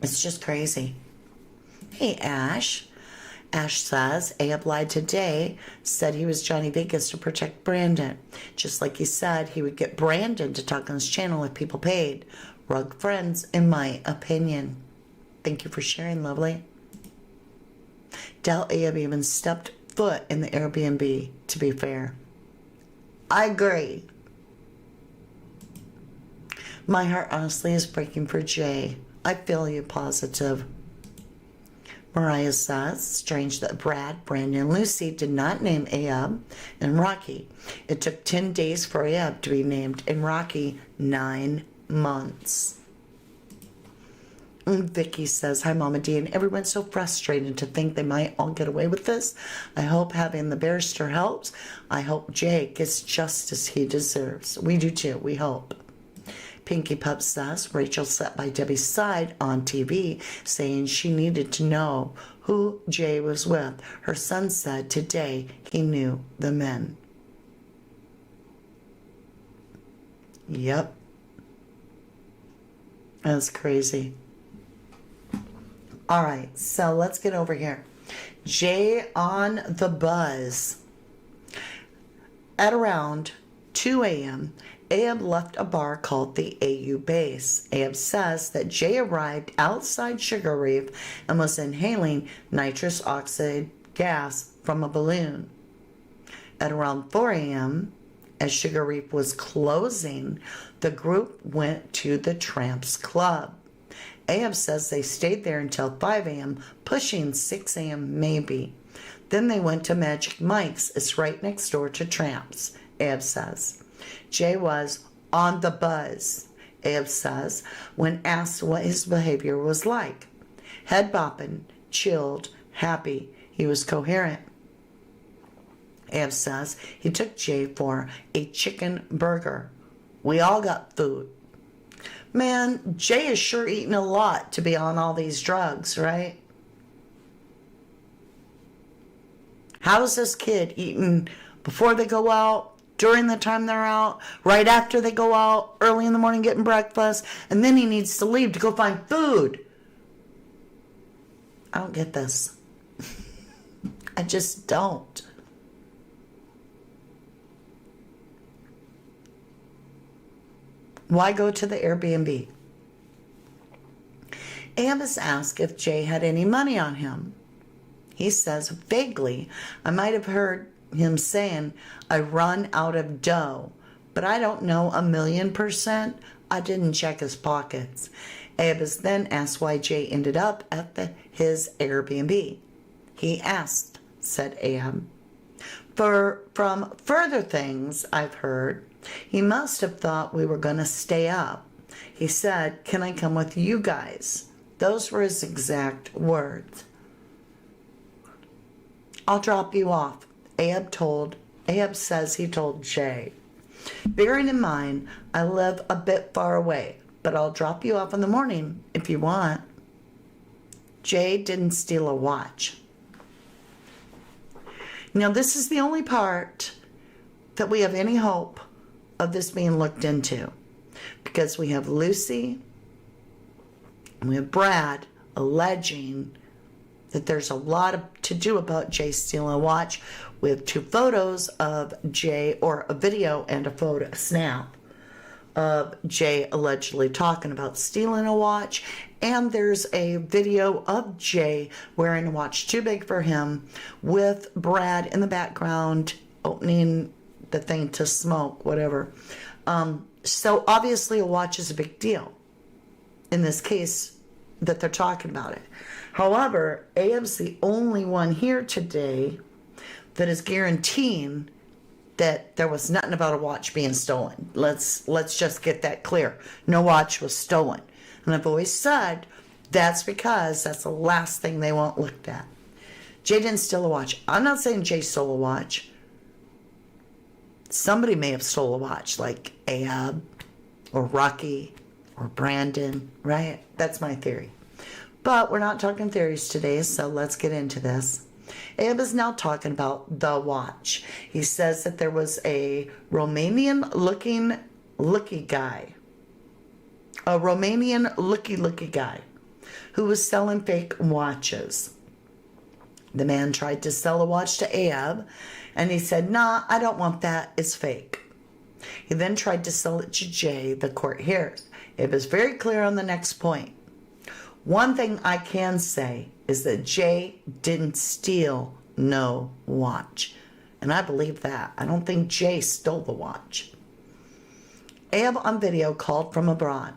It's just crazy. Hey, Ash. Ash says, Ayub lied today, said he was Johnny Vegas to protect Brandon. Just like he said he would get Brandon to talk on his channel if people paid. Rug friends, in my opinion. Thank you for sharing, lovely. Doubt Ayub even stepped foot in the Airbnb, to be fair. I agree. My heart honestly is breaking for Jay. I feel you, positive. Mariah says, strange that Brad, Brandon, and Lucy did not name Ayub and Rocky. It took 10 days for Ayub to be named, and Rocky 9 months. And Vicky says, hi, Mama D, and everyone's so frustrated to think they might all get away with this. I hope having the barrister helps. I hope Jay gets justice he deserves. We do too, we hope. Pinky Pup says, Rachel sat by Debbie's side on TV saying she needed to know who Jay was with. Her son said today he knew the men. Yep. That's crazy. All right, so let's get over here. Jay on the buzz. At around 2 a.m., Ayub left a bar called the AU Base. Ayub says that Jay arrived outside Sugar Reef and was inhaling nitrous oxide gas from a balloon. At around 4 a.m., as Sugar Reef was closing, the group went to the Tramps Club. Ayub says they stayed there until 5 a.m., pushing 6 a.m. maybe. Then they went to Magic Mike's. It's right next door to Tramps, Ayub says. Jay was on the buzz, Ayub says, when asked what his behavior was like. Head bopping, chilled, happy. He was coherent. Ayub says he took Jay for a chicken burger. We all got food. Man, Jay is sure eating a lot to be on all these drugs, right? How is this kid eating before they go out, during the time they're out, right after they go out, early in the morning getting breakfast, and then he needs to leave to go find food? I don't get this. I just don't. Why go to the Airbnb? Ayub is asked if Jay had any money on him. He says vaguely, I might have heard him saying, I run out of dough, but I don't know 1,000,000%. I didn't check his pockets. Ayub is then asked why Jay ended up at his Airbnb. He asked, said Ayub. From further things I've heard, he must have thought we were going to stay up. He said, can I come with you guys? Those were his exact words. I'll drop you off, Ayub says he told Jay. Bearing in mind, I live a bit far away, but I'll drop you off in the morning if you want. Jay didn't steal a watch. Now, this is the only part that we have any hope of this being looked into, because we have Lucy and we have Brad alleging that there's a lot to do about Jay stealing a watch. We have 2 photos of Jay, or a video and a snap of Jay allegedly talking about stealing a watch. And there's a video of Jay wearing a watch too big for him, with Brad in the background opening the thing to smoke, whatever. So obviously a watch is a big deal in this case that they're talking about it. However, Ayub's the only one here today that is guaranteeing that there was nothing about a watch being stolen. Let's just get that clear. No watch was stolen. And I've always said that's because that's the last thing they want looked at. Jay didn't steal a watch. I'm not saying Jay stole a watch. Somebody may have stole a watch, like Ayub or Rocky or Brandon, right? That's my theory. But we're not talking theories today, so let's get into this. Ayub is now talking about the watch. He says that there was a Romanian looky guy who was selling fake watches. The man tried to sell a watch to Ayub, and he said, nah, I don't want that, it's fake. He then tried to sell it to Jay, the court hears. It was very clear on the next point. One thing I can say is that Jay didn't steal no watch. And I believe that. I don't think Jay stole the watch. Ayub on video called from abroad.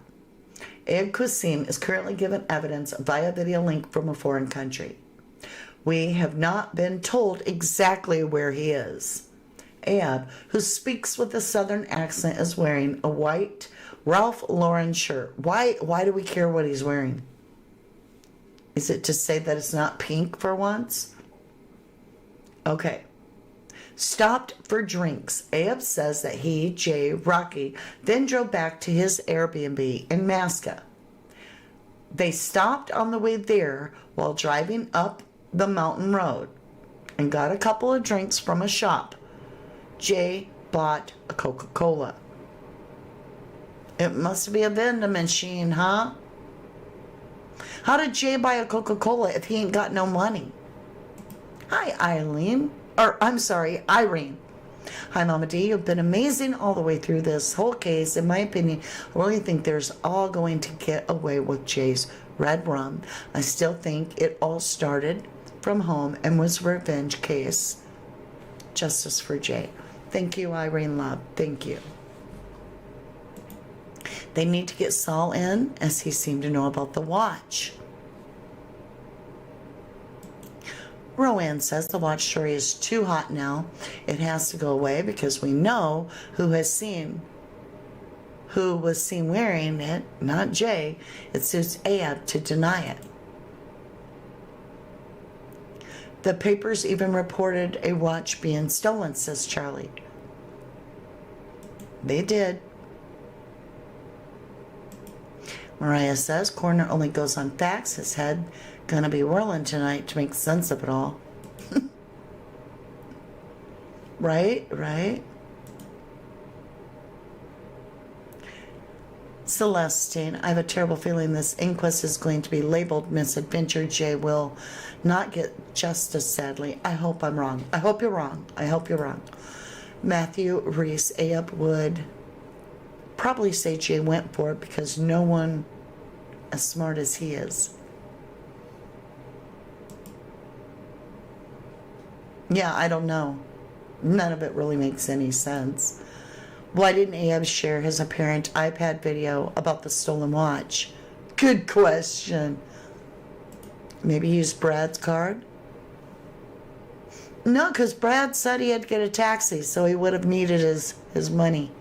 Ayub Qassim is currently given evidence via video link from a foreign country. We have not been told exactly where he is. Ayub, who speaks with a southern accent, is wearing a white Ralph Lauren shirt. Why do we care what he's wearing? Is it to say that it's not pink for once? Okay. Stopped for drinks. Ayub says that he, Jay, Rocky, then drove back to his Airbnb in Masca. They stopped on the way there while driving up the mountain road and got a couple of drinks from a shop. Jay bought a Coca-Cola. It must be a vending machine, huh? How did Jay buy a Coca-Cola if he ain't got no money? Hi, Irene. Hi, Mama D. You've been amazing all the way through this whole case. In my opinion, I really think there's all going to get away with Jay's red rum. I still think it all started from home and was a revenge case. Justice for Jay. Thank you, Irene Love. Thank you. They need to get Saul in, as he seemed to know about the watch. Rowan says the watch story is too hot now. It has to go away because we know who has seen who was seen wearing it, not Jay. It suits Ayub to deny it. The papers even reported a watch being stolen, says Charlie. They did. Mariah says, Coroner only goes on facts. His head gonna be whirling tonight to make sense of it all. Right? Celestine, I have a terrible feeling this inquest is going to be labeled misadventure. Jay will not get justice, sadly. I hope I'm wrong. I hope you're wrong. Matthew Reese, Ayub would probably say Jay went for it because no one as smart as he is. Yeah, I don't know. None of it really makes any sense. Why didn't Ayub share his apparent iPad video about the stolen watch? Good question. Maybe use Brad's card? No, because Brad said he had to get a taxi, so he would have needed his money.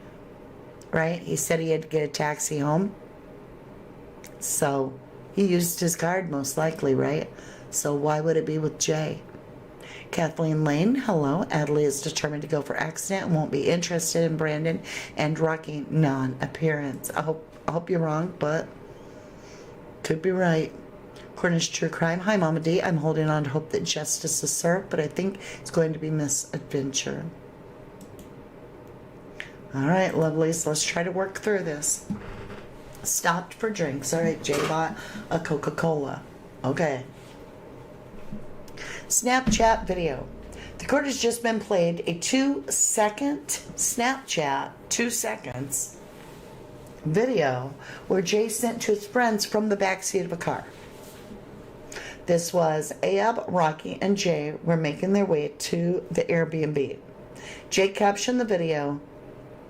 Right? He said he had to get a taxi home. So he used his card most likely, right? So why would it be with Jay? Kathleen Lane, hello. Adley is determined to go for accident and won't be interested in Brandon and Rocky non-appearance. I hope you're wrong, but could be right. Cornish True Crime. Hi, Mama D. I'm holding on to hope that justice is served, but I think it's going to be misadventure. All right, lovelies, let's try to work through this. Stopped for drinks. All right, Jay bought a Coca-Cola. Okay. Snapchat video. The court has just been played a 2-second Snapchat, 2 seconds, video where Jay sent to his friends from the backseat of a car. This was Ayub, Rocky, and Jay were making their way to the Airbnb. Jay captioned the video,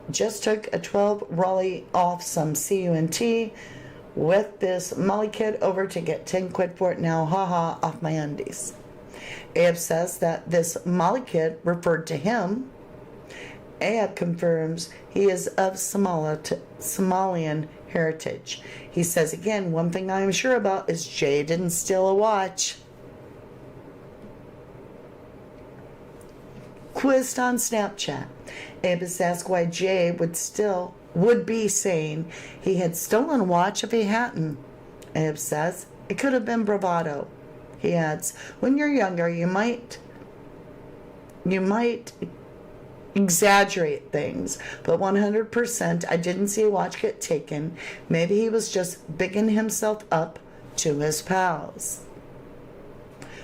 just took a 12 Raleigh off some CUNT with this Molly kid over to get 10 quid for it now, haha, off my undies. Ayub says that this Molly kid referred to him. Ayub confirms he is of Somalian heritage. He says again, one thing I'm sure about is Jay didn't steal a watch. Quizzed on Snapchat. Ayub is asked why Jay would be saying he had stolen a watch if he hadn't. Ayub says it could have been bravado. He adds, when you're younger, you might exaggerate things, but 100% I didn't see a watch get taken. Maybe he was just bigging himself up to his pals.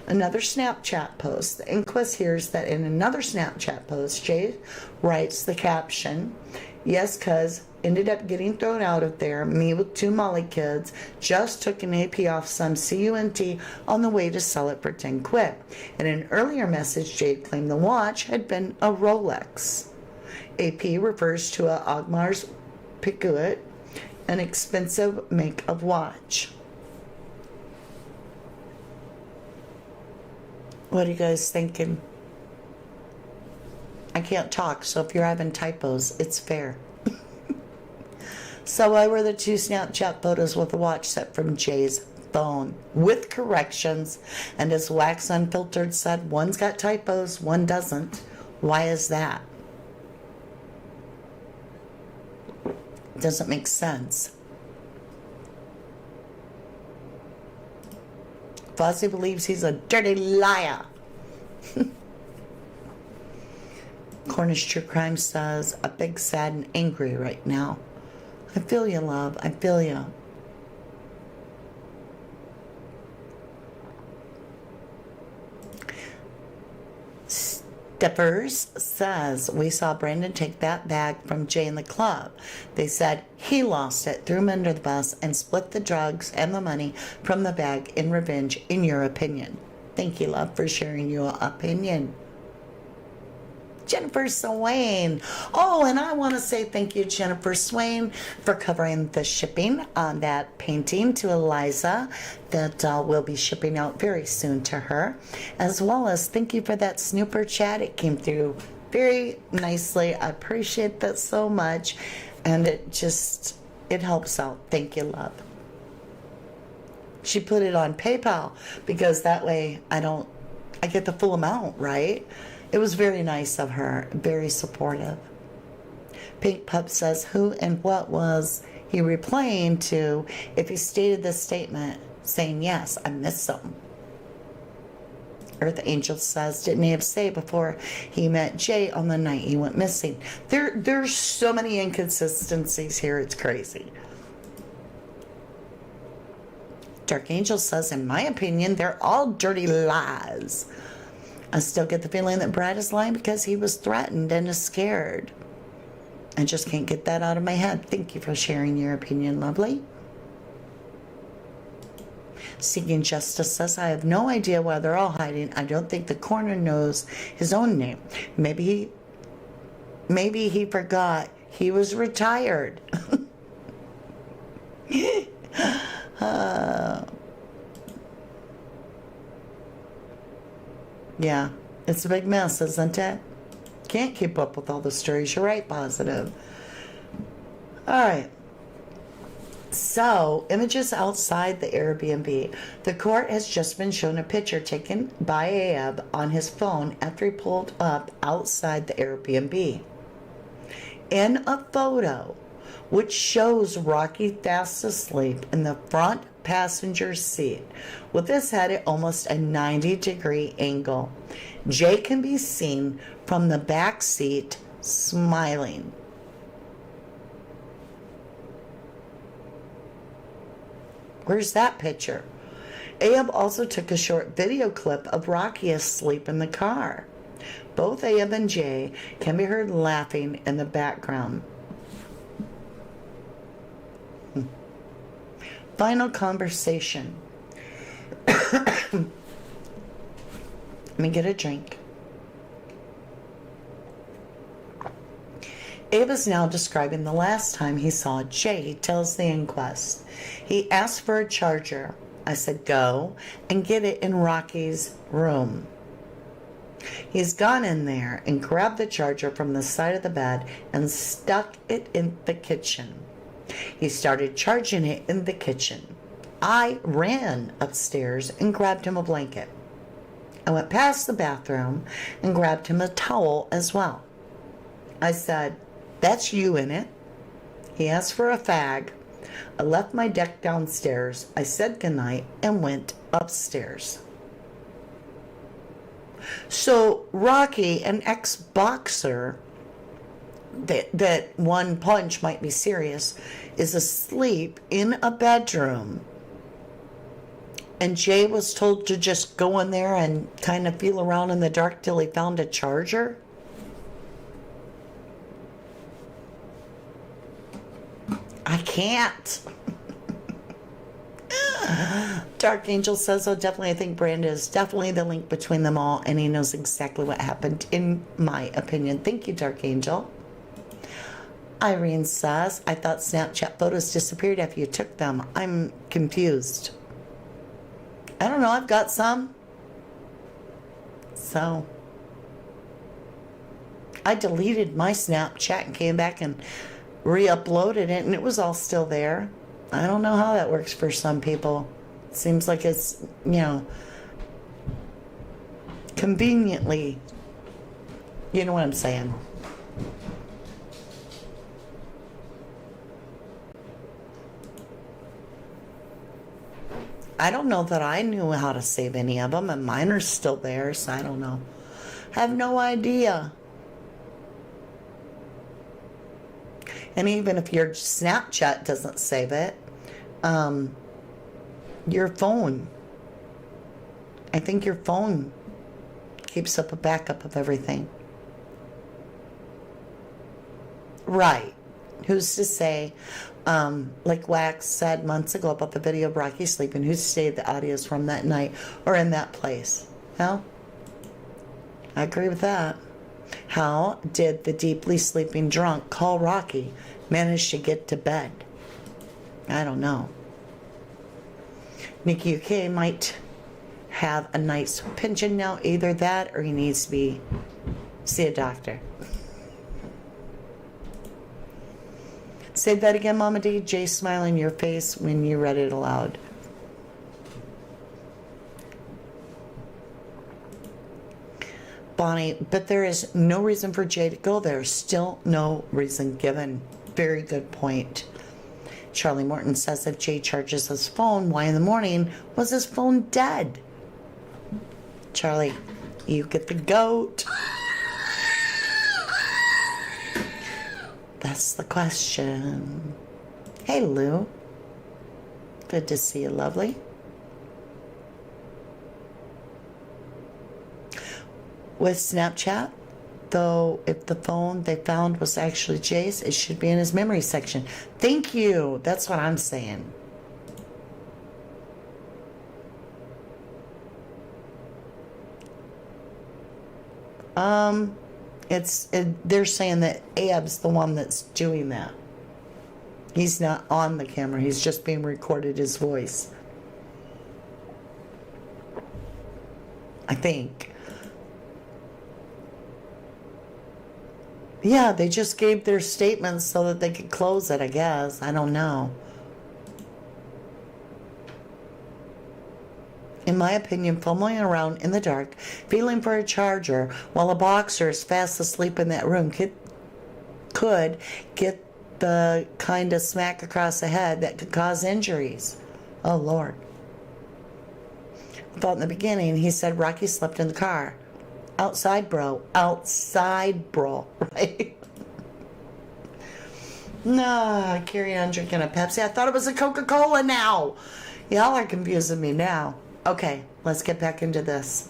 Another Snapchat post. The inquest hears that in another Snapchat post, Jay writes the caption, yes, cuz ended up getting thrown out of there. Me with 2 Molly kids. Just took an AP off some CUNT on the way to sell it for 10 quid. In an earlier message, Jade claimed the watch had been a Rolex. AP refers to a Audemars Piguet, an expensive make of watch. What are you guys thinking? I can't talk, so if you're having typos, it's fair. So why were the 2 Snapchat photos with a watch set from Jay's phone with corrections? And as Wax Unfiltered said, one's got typos, one doesn't. Why is that? Doesn't make sense. Fozzie believes he's a dirty liar. Cornish True Crime says, a big, sad, and angry right now. I feel you, love. I feel you. Steppers says, we saw Brandon take that bag from Jay in the club. They said he lost it, threw him under the bus, and split the drugs and the money from the bag in revenge, in your opinion. Thank you, love, for sharing your opinion. Jennifer Swain. Oh, and I want to say thank you, Jennifer Swain, for covering the shipping on that painting to Eliza that will be shipping out very soon to her, as well as thank you for that snooper chat. It came through very nicely. I appreciate that so much. And it helps out. Thank you, love. She put it on PayPal because that way I get the full amount, right? It was very nice of her, very supportive. Pink Pup says, who and what was he replying to if he stated this statement saying, yes, I missed something? Earth Angel says, didn't he have say before he met Jay on the night he went missing? There's so many inconsistencies here, it's crazy. Dark Angel says, in my opinion, they're all dirty lies. I still get the feeling that Brad is lying because he was threatened and is scared. I just can't get that out of my head. Thank you for sharing your opinion, lovely. Seeking Justice says, I have no idea why they're all hiding. I don't think the coroner knows his own name. Maybe he forgot he was retired. Yeah, it's a big mess, isn't it? Can't keep up with all the stories. You're right, Positive. All right. So, images outside the Airbnb. The court has just been shown a picture taken by Ayub on his phone after he pulled up outside the Airbnb. In a photo, which shows Rocky fast asleep in the front passenger seat, with his head at almost a 90-degree angle, Jay can be seen from the back seat smiling. Where's that picture? Ayub also took a short video clip of Rocky asleep in the car. Both Ayub and Jay can be heard laughing in the background. Final conversation. Let me get a drink. Abe is now describing the last time he saw Jay. He tells the inquest. He asked for a charger. I said, go and get it in Rocky's room. He's gone in there and grabbed the charger from the side of the bed and stuck it in the kitchen. He started charging it in the kitchen. I ran upstairs and grabbed him a blanket. I went past the bathroom and grabbed him a towel as well. I said, that's you in it. He asked for a fag. I left my deck downstairs. I said goodnight and went upstairs. So Rocky, an ex-boxer, that one punch might be serious, is asleep in a bedroom. And Jay was told to just go in there and kind of feel around in the dark till he found a charger. I can't. Dark Angel says, oh, definitely, I think Brand is definitely the link between them all, and he knows exactly what happened, in my opinion. Thank you, Dark Angel. Irene says, I thought Snapchat photos disappeared after you took them. I'm confused. I don't know, I've got some. So, I deleted my Snapchat and came back and re-uploaded it, and it was all still there. I don't know how that works for some people. It seems like it's, conveniently, you know what I'm saying. I don't know that I knew how to save any of them, and mine are still there, so I don't know. I have no idea. And even if your Snapchat doesn't save it, your phone, I think your phone keeps up a backup of everything. Right. Who's to say, like Wax said months ago about the video of Rocky sleeping, who's to say the audios from that night or in that place? Well, I agree with that. How did the deeply sleeping drunk call Rocky manage to get to bed? I don't know. Nikki UK might have a nice pension now. Either that or he needs to see a doctor. Say that again, Mama D. Jay smiling your face when you read it aloud. Bonnie, but there is no reason for Jay to go there. Still no reason given. Very good point. Charlie Morton says if Jay charges his phone, why in the morning was his phone dead? Charlie, you get the goat. That's the question. Hey, Lou. Good to see you, lovely. With Snapchat, though, if the phone they found was actually Jay's, it should be in his memory section. Thank you. That's what I'm saying. They're saying that Ayub's the one that's doing that. He's not on the camera. He's just being recorded his voice. I think. Yeah, they just gave their statements so that they could close it, I guess. I don't know. In my opinion, fumbling around in the dark, feeling for a charger while a boxer is fast asleep in that room could get the kind of smack across the head that could cause injuries. Oh, Lord. I thought in the beginning he said Rocky slept in the car. Outside, bro. Outside, bro. Right? No, carry on drinking a Pepsi. I thought it was a Coca-Cola now. Y'all are confusing me now. Okay, let's get back into this.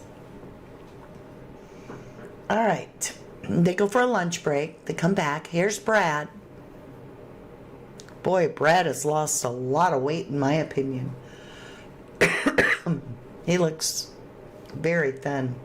All right. They go for a lunch break. They come back. Here's Brad. Boy, Brad has lost a lot of weight, in my opinion. He looks very thin.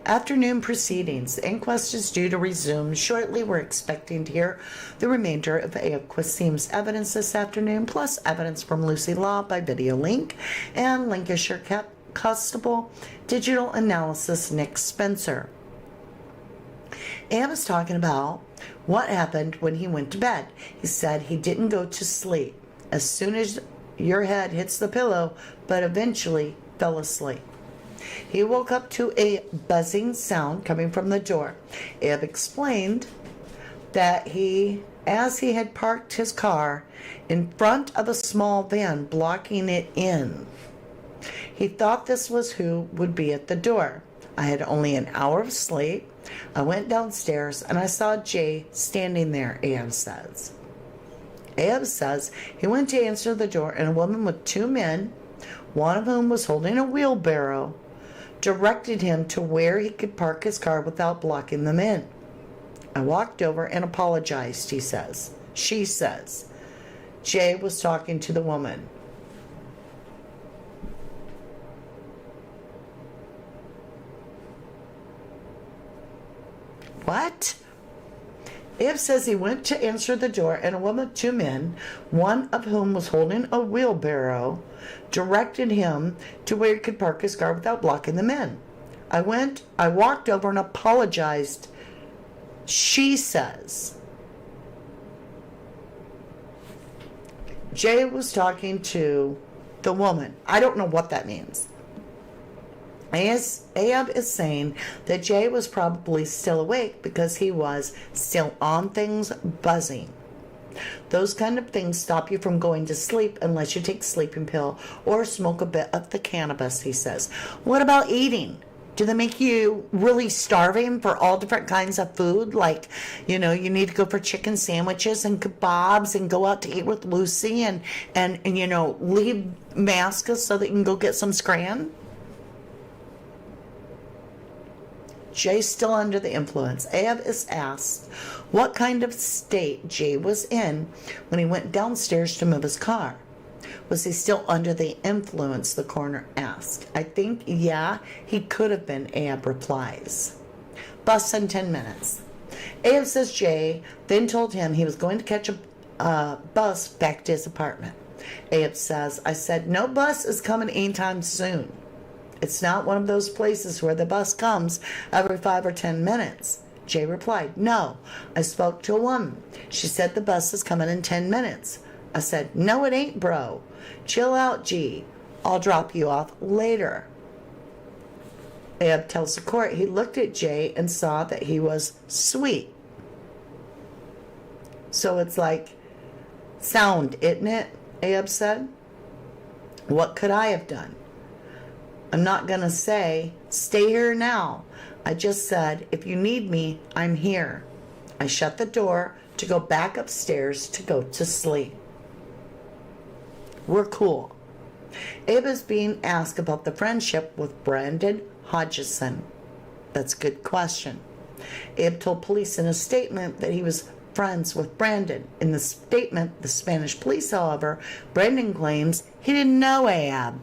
Afternoon proceedings. The inquest is due to resume shortly. We're expecting to hear the remainder of Ayub Qassim's evidence this afternoon, plus evidence from Lucy Law by video link, and Lancashire Constable Digital Analysis Nick Spencer. Ayub is talking about what happened when he went to bed. He said he didn't go to sleep as soon as your head hits the pillow, but eventually fell asleep. He woke up to a buzzing sound coming from the door. Ayub explained that as he had parked his car in front of a small van blocking it in, he thought this was who would be at the door. I had only an hour of sleep. I went downstairs and I saw Jay standing there, Ayub says. Ayub says he went to answer the door and a woman with two men, one of whom was holding a wheelbarrow, directed him to where he could park his car without blocking them in. I walked over and apologized, he says. She says. Jay was talking to the woman. What? Ayub says he went to answer the door and a woman with two men, one of whom was holding a wheelbarrow, directed him to where he could park his car without blocking them in. I walked over and apologized, she says. Jay was talking to the woman. I don't know what that means. Ayub is saying that Jay was probably still awake because he was still on things, buzzing. Those kind of things stop you from going to sleep unless you take a sleeping pill or smoke a bit of the cannabis, he says. What about eating? Do they make you really starving for all different kinds of food? Like, you need to go for chicken sandwiches and kebabs and go out to eat with Lucy and leave Masca so that you can go get some scran? Jay's still under the influence. Ayub is asked what kind of state Jay was in when he went downstairs to move his car. Was he still under the influence, the coroner asked. I think, yeah, he could have been, Ayub replies. Bus in 10 minutes. Ayub says Jay then told him he was going to catch a bus back to his apartment. Ayub says, I said, no bus is coming anytime soon. It's not one of those places where the bus comes every 5 or 10 minutes. Jay replied, no, I spoke to a woman. She said the bus is coming in 10 minutes. I said, no, it ain't, bro. Chill out, G. I'll drop you off later. Ayub tells the court he looked at Jay and saw that he was sweet. So it's like sound, isn't it? Ayub said. What could I have done? I'm not going to say, stay here now. I just said, if you need me, I'm here. I shut the door to go back upstairs to go to sleep. We're cool. Ayub is being asked about the friendship with Brandon Hodgson. That's a good question. Ayub told police in a statement that he was friends with Brandon. In the statement, the Spanish police, however, Brandon claims he didn't know Ayub.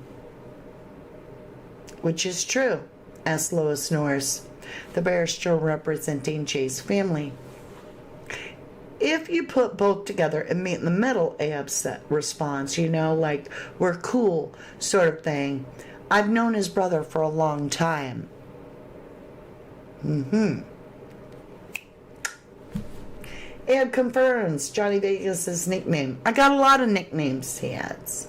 Which is true, asked Lois Norris, the barrister representing Jay's family. If you put both together and meet in the middle, Ayub responds, like we're cool sort of thing. I've known his brother for a long time. Ayub confirms Johnny Vegas' nickname. I got a lot of nicknames, he adds.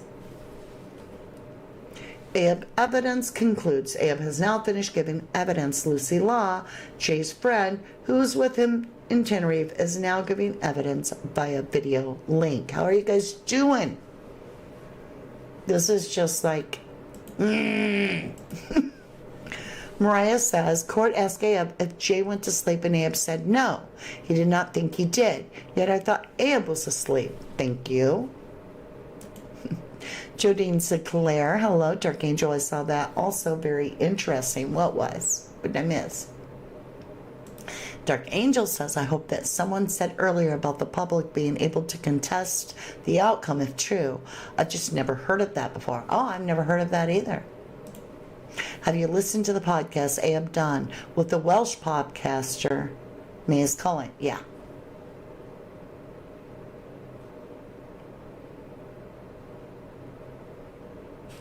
Ayub evidence concludes. Ayub has now finished giving evidence. Lucy Law, Jay's friend, who was with him in Tenerife, is now giving evidence via video link. How are you guys doing? This is just like... Mariah says, court asked Ayub if Jay went to sleep, and Ayub said no. He did not think he did. Yet I thought Ayub was asleep. Thank you. Jodine Sinclair, hello, Dark Angel. I saw that. Also very interesting. What was? What did I miss? Dark Angel says, I hope that someone said earlier about the public being able to contest the outcome if true. I've just never heard of that before. Oh, I've never heard of that either. Have you listened to the podcast Ayub done with the Welsh podcaster Maze Cullen? Yeah.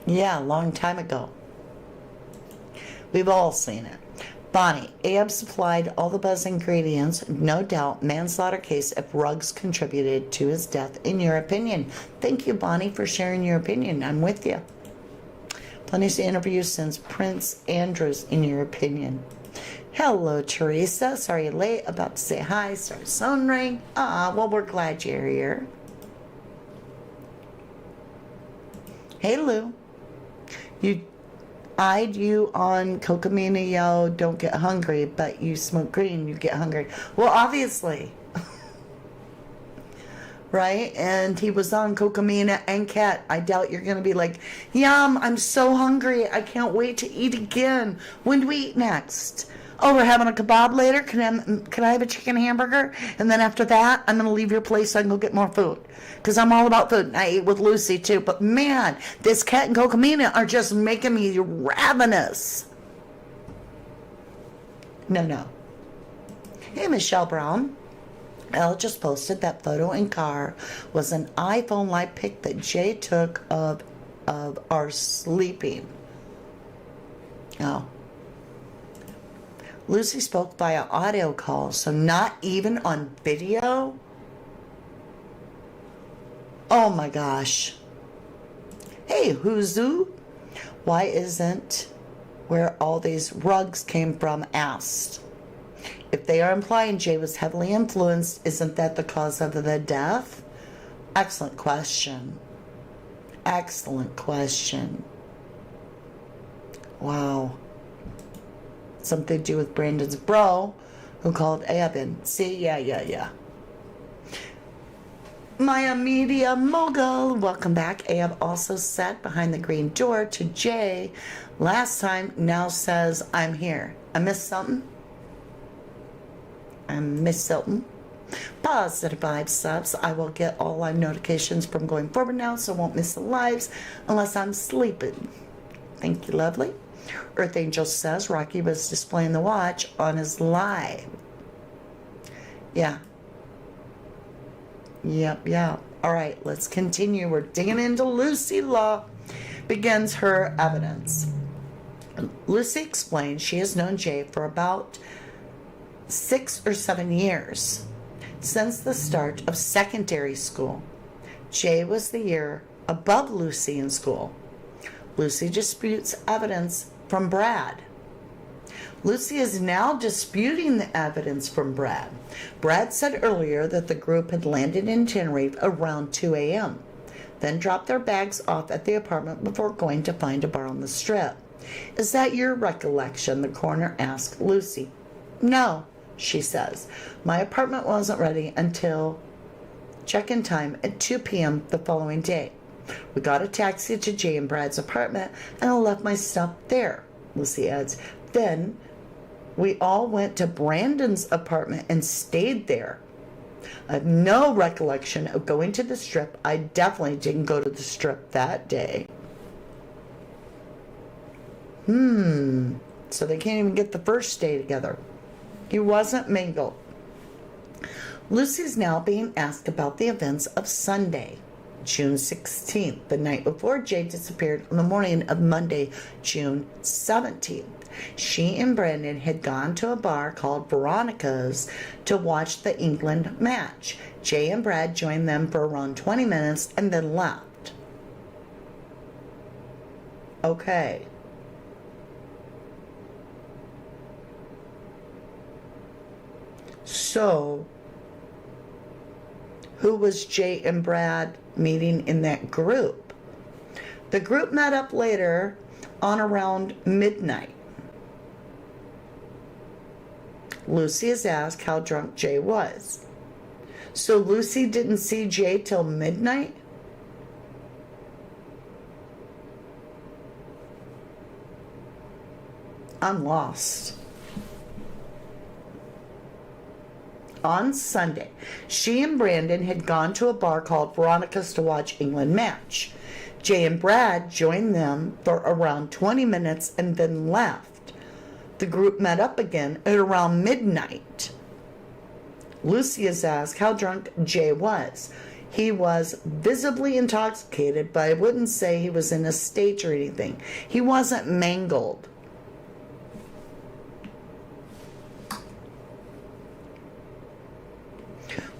Yeah, a long time ago. We've all seen it. Bonnie, Ayub supplied all the buzz ingredients, no doubt, manslaughter case if Ruggs contributed to his death, in your opinion. Thank you, Bonnie, for sharing your opinion. I'm with you. Plenty of interviews since Prince Andrews, in your opinion. Hello, Teresa. Sorry you're late. About to say hi. Sorry, phone ring. Well, we're glad you're here. Hey, Lou. You eyed you on Cocamina, yo, don't get hungry, but you smoke green, you get hungry. Well, obviously. Right? And he was on Cocamina and Cat. I doubt you're going to be like, yum, I'm so hungry. I can't wait to eat again. When do we eat next? Oh, we're having a kebab later? Can I have a chicken hamburger? And then after that, I'm going to leave your place so I can go get more food. Because I'm all about food. And I eat with Lucy, too. But, man, this Cat and Cocamina are just making me ravenous. No. Hey, Michelle Brown. Elle just posted that photo in car was an iPhone live pic that Jay took of our sleeping. Oh. Lucy spoke via audio call, so not even on video? Oh my gosh. Hey, Huzu, why isn't where all these rugs came from asked? If they are implying Jay was heavily influenced, isn't that the cause of the death? Excellent question. Excellent question. Wow. Something to do with Brandon's bro, who called Ayub in. See? Yeah. Maya Media Mogul, welcome back. Ayub also sat behind the green door to Jay last time, now says, I'm here. I missed something? Positive Vibes subs. I will get all live notifications from going forward now, so I won't miss the lives unless I'm sleeping. Thank you, lovely. Earth Angel says Rocky was displaying the watch on his live. Yeah. Yep. All right, let's continue. We're digging into Lucy Law. Begins her evidence. Lucy explains she has known Jay for about 6 or 7 years. Since the start of secondary school, Jay was the year above Lucy in school. Lucy disputes evidence from Brad. Lucy is now disputing the evidence from Brad. Brad said earlier that the group had landed in Tenerife around 2 a.m., then dropped their bags off at the apartment before going to find a bar on the Strip. Is that your recollection? The coroner asked Lucy. No, she says. My apartment wasn't ready until check-in time at 2 p.m. the following day. We got a taxi to Jay and Brad's apartment, and I left my stuff there, Lucy adds. Then we all went to Brandon's apartment and stayed there. I have no recollection of going to the Strip. I definitely didn't go to the Strip that day. So they can't even get the first day together. He wasn't mingled. Lucy's now being asked about the events of Sunday, June 16th, the night before Jay disappeared on the morning of Monday, June 17th. She and Brandon had gone to a bar called Veronica's to watch the England match. Jay and Brad joined them for around 20 minutes and then left. Okay. So, who was Jay and Brad meeting in that group? The group met up later on around midnight. Lucy is asked how drunk Jay was. So Lucy didn't see Jay till midnight? I'm lost. On Sunday, she and Brandon had gone to a bar called Veronica's to watch England match. Jay and Brad joined them for around 20 minutes and then left. The group met up again at around midnight. Lucy is asked how drunk Jay was. He was visibly intoxicated, but I wouldn't say he was in a state or anything. He wasn't mangled.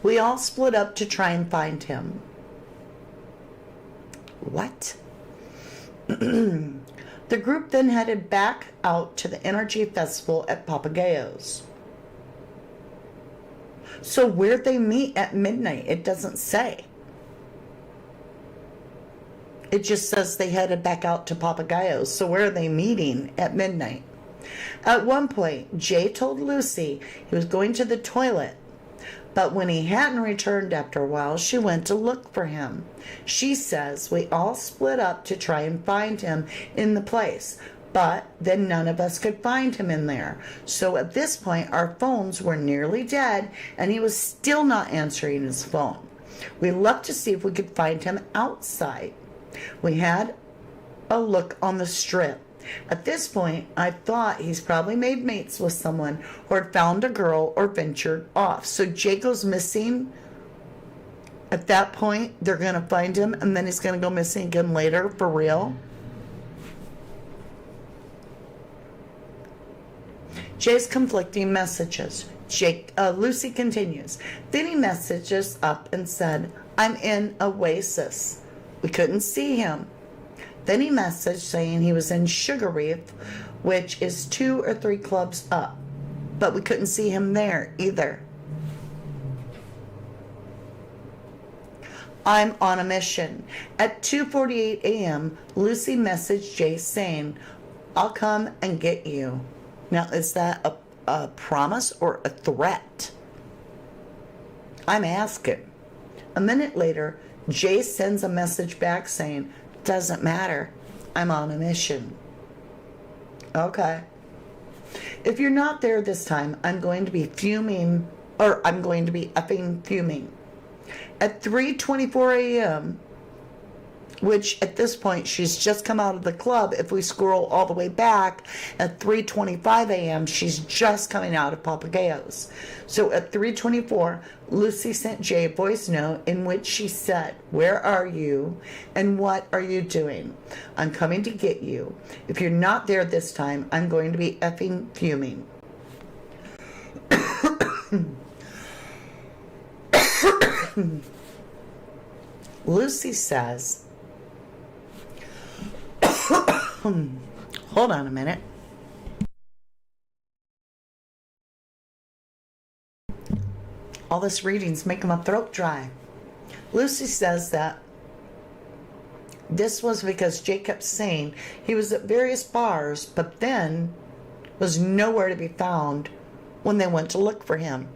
We all split up to try and find him. What? The group then headed back out to the Energy Festival at Papagayo's. So where'd they meet at midnight? It doesn't say. It just says they headed back out to Papagayo's. So where are they meeting at midnight? At one point, Jay told Lucy he was going to the toilet, but when he hadn't returned after a while, she went to look for him. She says we all split up to try and find him in the place, but then none of us could find him in there. So at this point, our phones were nearly dead, and he was still not answering his phone. We left to see if we could find him outside. We had a look on the Strip. At this point, I thought he's probably made mates with someone or had found a girl or ventured off. So Jay goes missing. At that point, they're going to find him and then he's going to go missing again later for real. Jay's conflicting messages. Lucy continues. Then he messages up and said, I'm in Oasis. We couldn't see him. Then he messaged saying he was in Sugar Reef, which is 2 or 3 clubs up. But we couldn't see him there either. I'm on a mission. At 2:48 a.m., Lucy messaged Jay saying, I'll come and get you. Now, is that a promise or a threat? I'm asking. A minute later, Jay sends a message back saying, doesn't matter. I'm on a mission. Okay. If you're not there this time, I'm going to be fuming, or I'm going to be effing fuming. At 3:24 a.m., which at this point she's just come out of the club. If we scroll all the way back, at 3:25 a.m., she's just coming out of Papagayo's. So at 3:24, Lucy sent Jay a voice note in which she said, where are you and what are you doing? I'm coming to get you. If you're not there this time, I'm going to be effing fuming. Lucy says, hold on a minute. All this reading's making my throat dry. Lucy says that this was because Jay kept saying he was at various bars, but then was nowhere to be found when they went to look for him.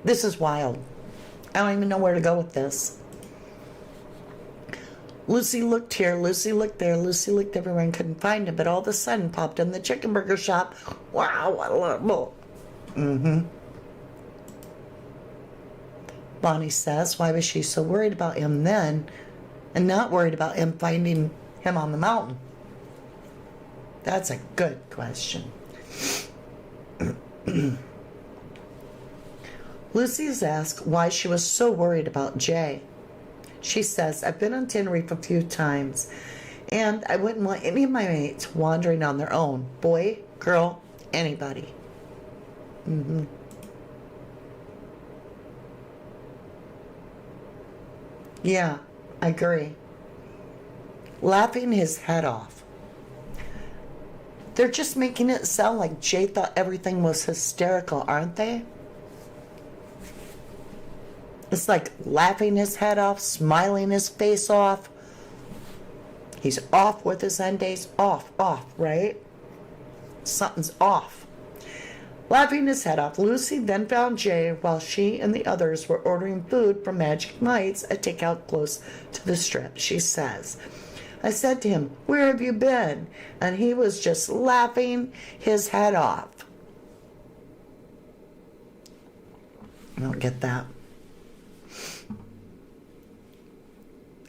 This is wild. I don't even know where to go with this. Lucy looked here, Lucy looked there, Lucy looked everywhere and couldn't find him, but all of a sudden popped in the chicken burger shop. Wow, what a little... Bonnie says, why was she so worried about him then and not worried about him finding him on the mountain? That's a good question. Lucy is asked why she was so worried about Jay. She says, I've been on Tenerife a few times, and I wouldn't want any of my mates wandering on their own. Boy, girl, anybody. Yeah, I agree. Laughing his head off. They're just making it sound like Jay thought everything was hysterical, aren't they? It's like laughing his head off, smiling his face off. He's off with his Sundays. Off, right? Something's off. Laughing his head off, Lucy then found Jay while she and the others were ordering food from Magic Mike's, a takeout close to the strip. She says, I said to him, where have you been? And he was just laughing his head off. I don't get that.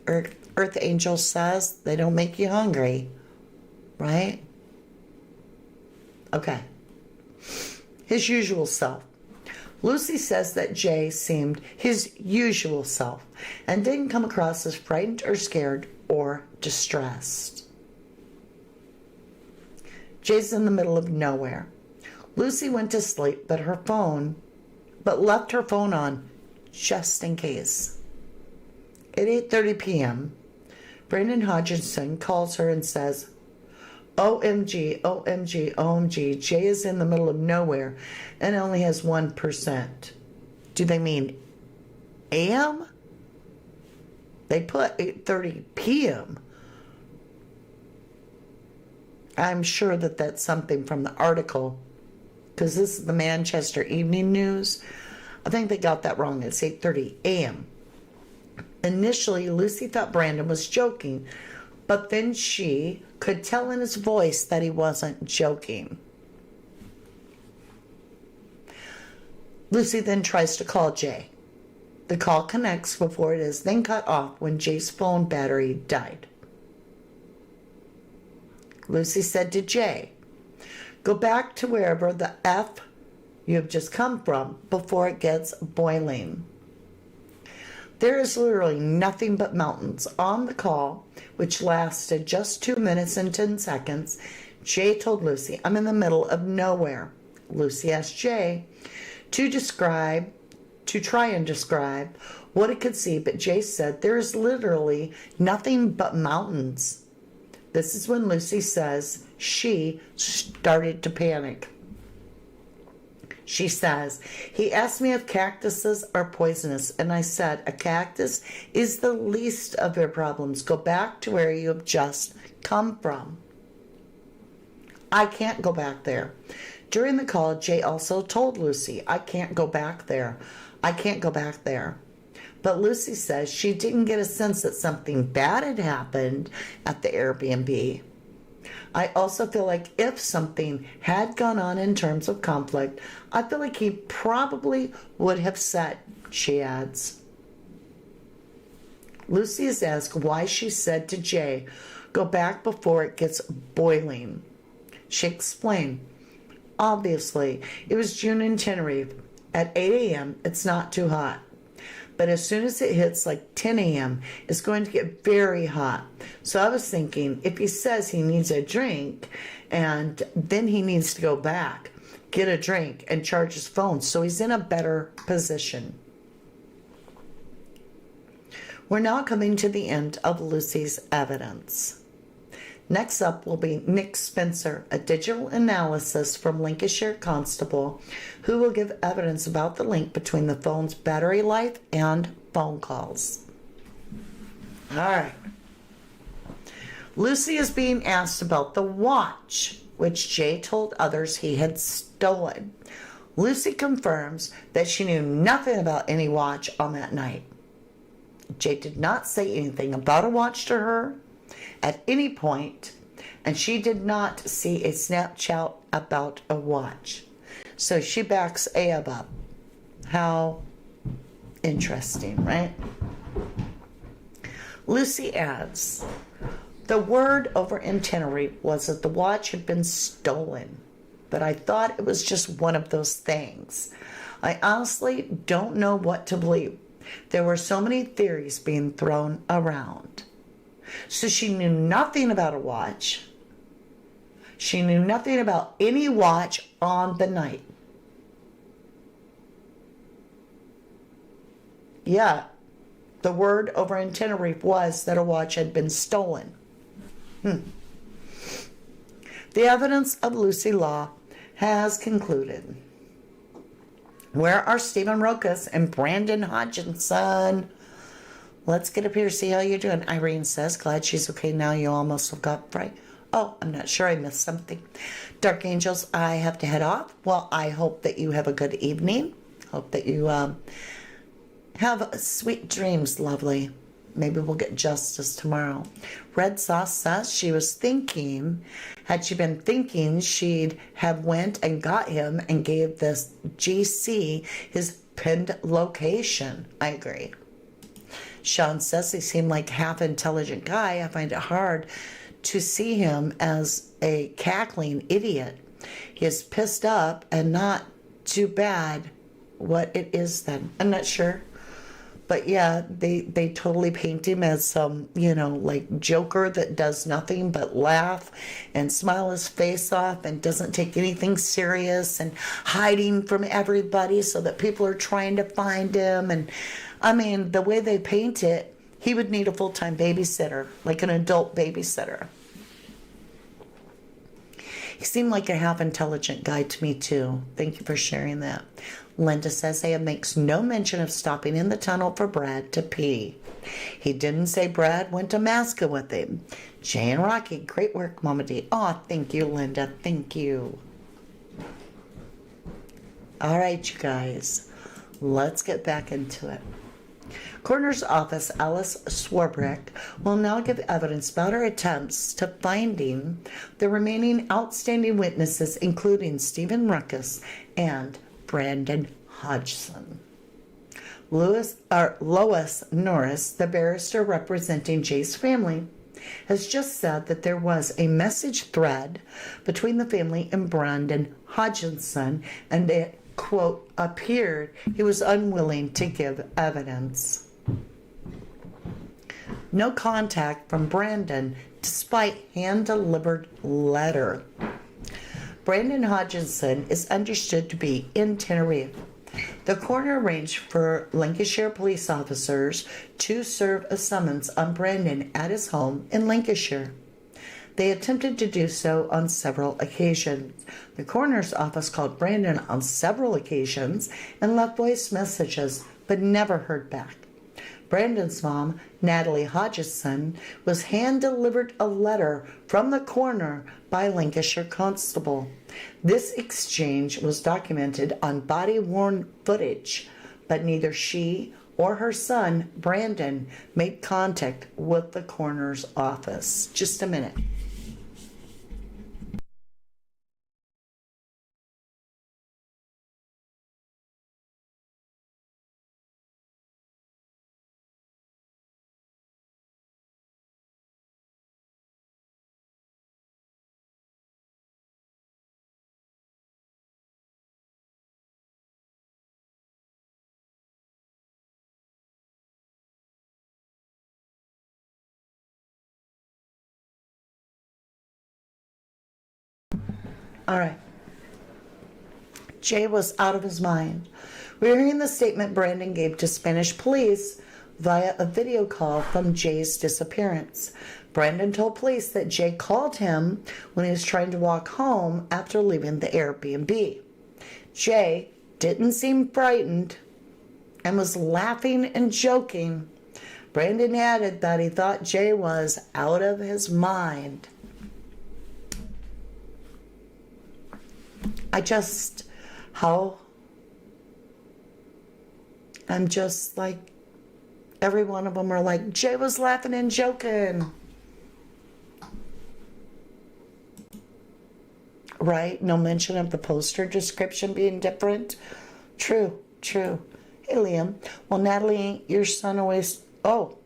Earth Angel says they don't make you hungry, right? Okay. His usual self. Lucy says that Jay seemed his usual self and didn't come across as frightened or scared or distressed. Jay's in the middle of nowhere. Lucy went to sleep, but left her phone on just in case. At 8:30 p.m., Brandon Hodgson calls her and says, OMG, OMG, OMG, Jay is in the middle of nowhere and only has 1%. Do they mean AM? They put 8:30 p.m. I'm sure that that's something from the article, because this is the Manchester Evening News. I think they got that wrong. It's 8:30 a.m. Initially, Lucy thought Brandon was joking, but then she could tell in his voice that he wasn't joking. Lucy then tries to call Jay. The call connects before it is then cut off when Jay's phone battery died. Lucy said to Jay, go back to wherever the F you have just come from before it gets boiling. There is literally nothing but mountains. On the call, which lasted just 2 minutes and 10 seconds, Jay told Lucy, I'm in the middle of nowhere. Lucy asked Jay to try and describe what it could see, but Jay said there is literally nothing but mountains. This is when Lucy says she started to panic. She says, he asked me if cactuses are poisonous, and I said, a cactus is the least of your problems. Go back to where you have just come from. I can't go back there. During the call, Jay also told Lucy, I can't go back there. I can't go back there. But Lucy says she didn't get a sense that something bad had happened at the Airbnb. I also feel like if something had gone on in terms of conflict, I feel like he probably would have said, she adds. Lucy is asked why she said to Jay, go back before it gets boiling. She explained, obviously, it was June in Tenerife. At 8 a.m., it's not too hot. But as soon as it hits like 10 a.m., it's going to get very hot. So I was thinking, if he says he needs a drink and then he needs to go back, get a drink, and charge his phone, so he's in a better position. We're now coming to the end of Lucy's evidence. Next up will be Nick Spencer, a digital analysis from Lancashire Constable, who will give evidence about the link between the phone's battery life and phone calls. All right. Lucy is being asked about the watch, which Jay told others he had stolen. Lucy confirms that she knew nothing about any watch on that night. Jay did not say anything about a watch to her at any point, and she did not see a Snapchat about a watch. So she backs Ayub up. How interesting, right? Lucy adds, the word over in Tenerife was that the watch had been stolen, but I thought it was just one of those things. I honestly don't know what to believe. There were so many theories being thrown around. So she knew nothing about a watch. She knew nothing about any watch on the night. Yeah, the word over in Tenerife was that a watch had been stolen. The evidence of Lucy Law has concluded. Where are Stephen Rokas and Brandon Hodgkinson? Let's get up here, see how you're doing. Irene says, glad she's okay now. You almost have got right. Oh, I'm not sure. I missed something. Dark Angels, I have to head off. Well, I hope that you have a good evening. Hope that you have sweet dreams, lovely. Maybe we'll get justice tomorrow. Red Sauce says she was thinking, had she been thinking, she'd have went and got him and gave this GC his pinned location. I agree. Sean says he seemed like half-intelligent guy. I find it hard to see him as a cackling idiot. He is pissed up and not too bad what it is then. I'm not sure. But yeah, they totally paint him as some, like Joker that does nothing but laugh and smile his face off and doesn't take anything serious and hiding from everybody so that people are trying to find him. And I mean, the way they paint it, he would need a full-time babysitter, like an adult babysitter. He seemed like a half-intelligent guy to me, too. Thank you for sharing that. Linda says Ayub makes no mention of stopping in the tunnel for Brad to pee. He didn't say Brad went to Masca with him. Jay and Rocky, great work, Mama D. Aw, thank you, Linda. Thank you. All right, you guys. Let's get back into it. Coroner's office, Alice Swarbrick, will now give evidence about her attempts to finding the remaining outstanding witnesses, including Stephen Ruckus and Brandon Hodgson. Lois Norris, the barrister representing Jay's family, has just said that there was a message thread between the family and Brandon Hodgson, and it, quote, appeared he was unwilling to give evidence. No contact from Brandon, despite hand-delivered letter. Brandon Hodgson is understood to be in Tenerife. The coroner arranged for Lancashire police officers to serve a summons on Brandon at his home in Lancashire. They attempted to do so on several occasions. The coroner's office called Brandon on several occasions and left voice messages, but never heard back. Brandon's mom, Natalie Hodgson, was hand-delivered a letter from the coroner by Lancashire Constable. This exchange was documented on body-worn footage, but neither she or her son, Brandon, made contact with the coroner's office. Just a minute. All right. Jay was out of his mind. We're hearing the statement Brandon gave to Spanish police via a video call from Jay's disappearance. Brandon told police that Jay called him when he was trying to walk home after leaving the Airbnb. Jay didn't seem frightened and was laughing and joking. Brandon added that he thought Jay was out of his mind. I'm just like, every one of them are like, Jay was laughing and joking. Right? No mention of the poster description being different. True. Hey, Liam. Well, Natalie, your son always... Oh.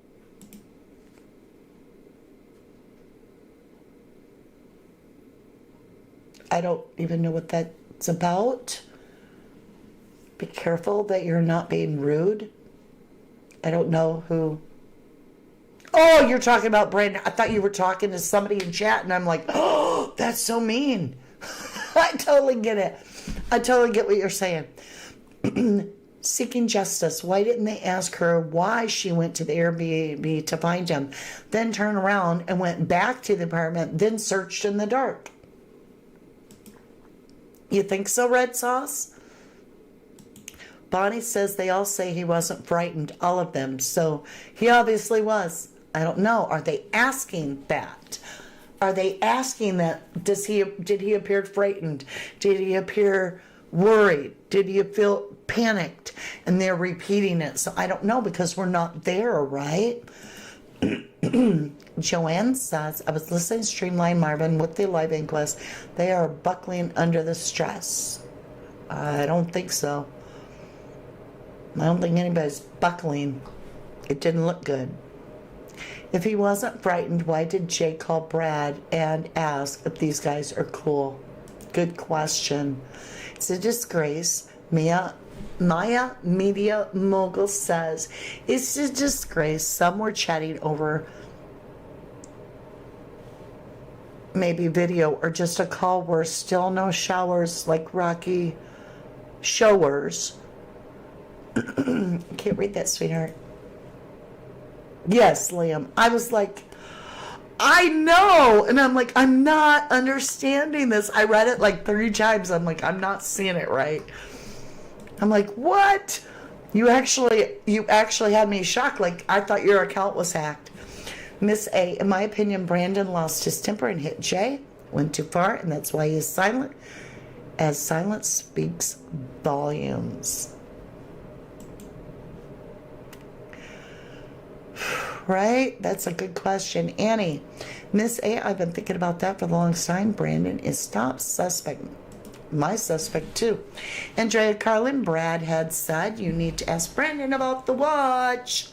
I don't even know what that's about. Be careful that you're not being rude. I don't know who... Oh, you're talking about Brandon. I thought you were talking to somebody in chat, and I'm like, oh, that's so mean. I totally get it. I totally get what you're saying. Seeking justice. Why didn't they ask her why she went to the Airbnb to find him, then turn around and went back to the apartment, then searched in the dark? You think so, Red Sauce? Bonnie says they all say he wasn't frightened, all of them. So he obviously was. I don't know. Are they asking that? Are they asking that? Did he appear frightened? Did he appear worried? Did he feel panicked? And they're repeating it. So I don't know, because we're not there, right? Joanne says, I was listening to Streamline Marvin with the live inquest. They are buckling under the stress. I don't think so. I don't think anybody's buckling. It didn't look good. If he wasn't frightened, why did Jay call Brad and ask if these guys are cool? Good question. It's a disgrace. Maya Media Mogul says, it's a disgrace. Some were chatting over maybe video or just a call where still no showers like Rocky showers. Can't read that, sweetheart. Yes, Liam. I was like, I know. And I'm like, I'm not understanding this. I read it like 3 times. I'm like, I'm not seeing it right. I'm like, what? You actually had me shocked. Like, I thought your account was hacked. Miss A, in my opinion, Brandon lost his temper and hit Jay. Went too far, and that's why he is silent. As silence speaks volumes. Right? That's a good question. Annie, Miss A, I've been thinking about that for the longest time. Brandon is top suspect. My suspect, too. Andrea Carlin, Brad had said, you need to ask Brandon about the watch.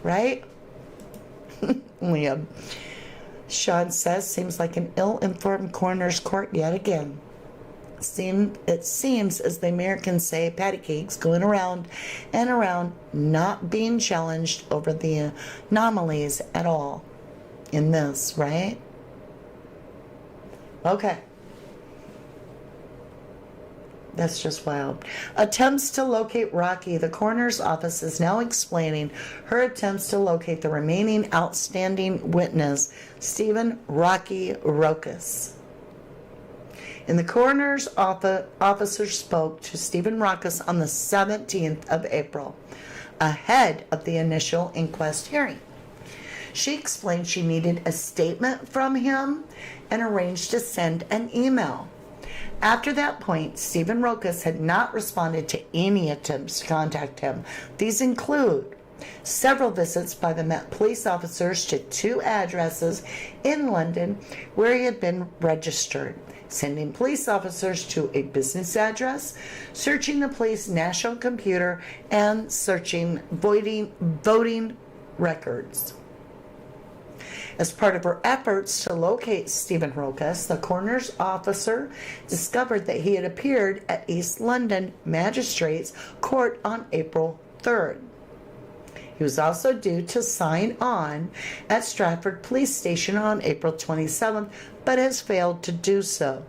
Right? Liam. Sean says, seems like an ill-informed coroner's court yet again. It seems, as the Americans say, patty cakes going around and around, not being challenged over the anomalies at all in this, right? Okay. That's just wild. Attempts to locate Rocky. The coroner's office is now explaining her attempts to locate the remaining outstanding witness, Stephen Rocky Rokas. And the coroner's officer spoke to Stephen Rokas on the 17th of April, ahead of the initial inquest hearing. She explained she needed a statement from him and arranged to send an email. After that point, Stephen Rokas had not responded to any attempts to contact him. These include several visits by the Met police officers to 2 addresses in London where he had been registered, sending police officers to a business address, searching the police national computer, and searching voting records. As part of her efforts to locate Stephen Rokas, the coroner's officer discovered that he had appeared at East London Magistrates Court on April 3rd. He was also due to sign on at Stratford Police Station on April 27th, but has failed to do so.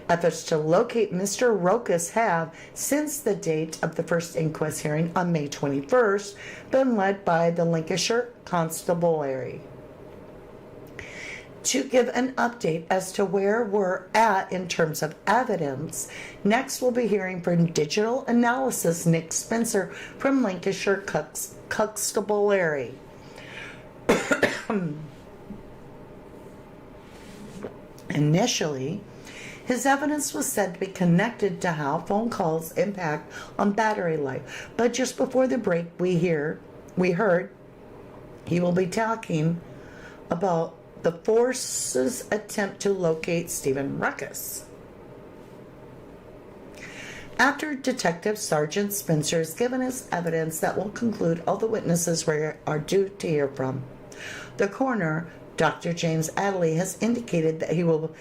Efforts to locate Mr. Rokas have, since the date of the first inquest hearing on May 21st, been led by the Lancashire Constabulary. To give an update as to where we're at in terms of evidence, next we'll be hearing from digital analysis Nick Spencer from Lancashire Constabulary. Initially, his evidence was said to be connected to how phone calls impact on battery life, but just before the break we heard he will be talking about the force's attempt to locate Stephen Ruckus. After Detective Sergeant Spencer has given us evidence that will conclude all the witnesses we are due to hear from, the coroner, Dr. James Adderley, has indicated that he will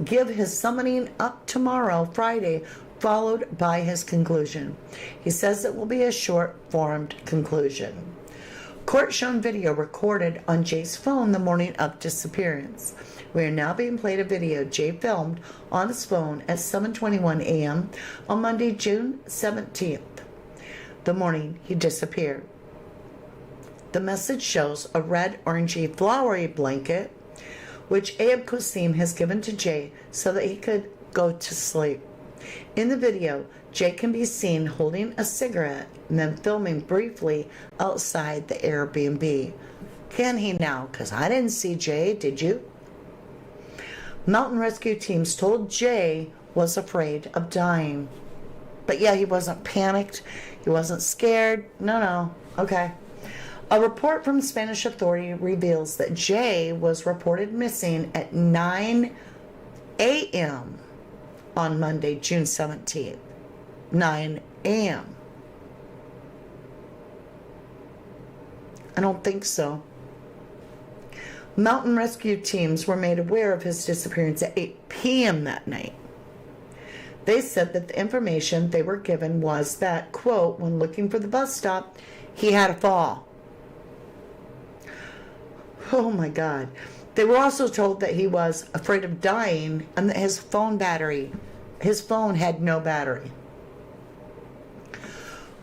give his summoning up tomorrow, Friday, followed by his conclusion. He says it will be a short-formed conclusion. Court shown video recorded on Jay's phone the morning of disappearance. We are now being played a video Jay filmed on his phone at 7:21 a.m. on Monday, June 17th, the morning he disappeared. The message shows a red orangey flowery blanket which Ayub Qassim has given to Jay so that he could go to sleep. In the video, Jay can be seen holding a cigarette and then filming briefly outside the Airbnb. Can he now? Because I didn't see Jay, did you? Mountain rescue teams told Jay was afraid of dying. But yeah, he wasn't panicked. He wasn't scared. No. Okay. A report from Spanish authority reveals that Jay was reported missing at 9 a.m. on Monday, June 17th. 9 a.m. I don't think so. Mountain rescue teams were made aware of his disappearance at 8 p.m. that night. They said that the information they were given was that, quote, when looking for the bus stop, he had a fall. Oh my God. They were also told that he was afraid of dying and that his phone had no battery.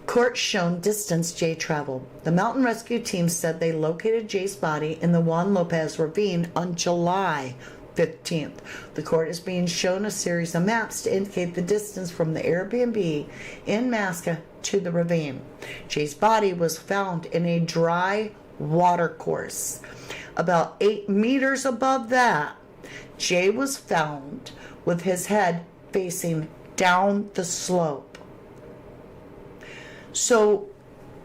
Court shown distance Jay traveled. The mountain rescue team said they located Jay's body in the Juan Lopez ravine on July 15th. The court is being shown a series of maps to indicate the distance from the Airbnb in Masca to the ravine. Jay's body was found in a dry water course. About 8 meters above that, Jay was found with his head facing down the slope. So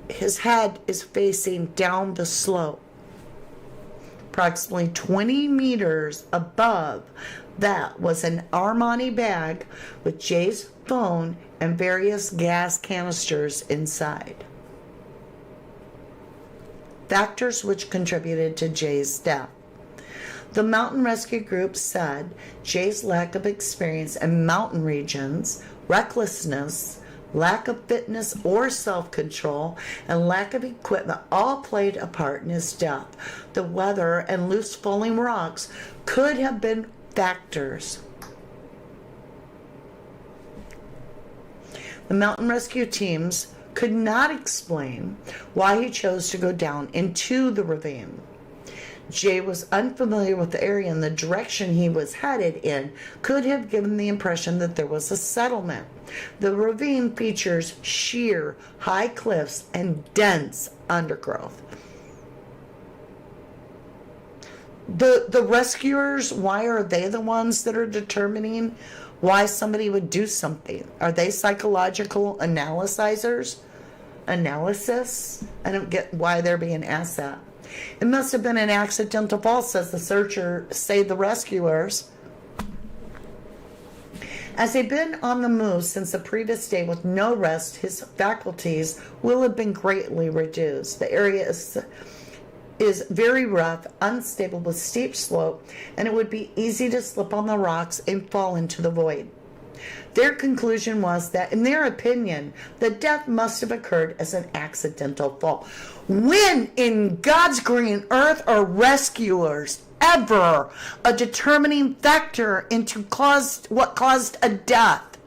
his head is facing down the slope. Approximately 20 meters above that was an Armani bag with Jay's phone and various gas canisters inside. Factors which contributed to Jay's death. The mountain rescue group said Jay's lack of experience in mountain regions, recklessness, lack of fitness or self-control, and lack of equipment all played a part in his death. The weather and loose falling rocks could have been factors. The mountain rescue teams could not explain why he chose to go down into the ravine. Jay was unfamiliar with the area, and the direction he was headed in could have given the impression that there was a settlement. The ravine features sheer, high cliffs and dense undergrowth. The rescuers, why are they the ones that are determining why somebody would do something? Are they psychological analysis? I don't get why they're being asked that. It must have been an accidental fall, says the rescuers. As they've been on the move since the previous day with no rest, his faculties will have been greatly reduced. The area is very rough, unstable with steep slope, and it would be easy to slip on the rocks and fall into the void. Their conclusion was that, in their opinion, the death must have occurred as an accidental fall. When in God's green earth are rescuers ever a determining factor into what caused a death.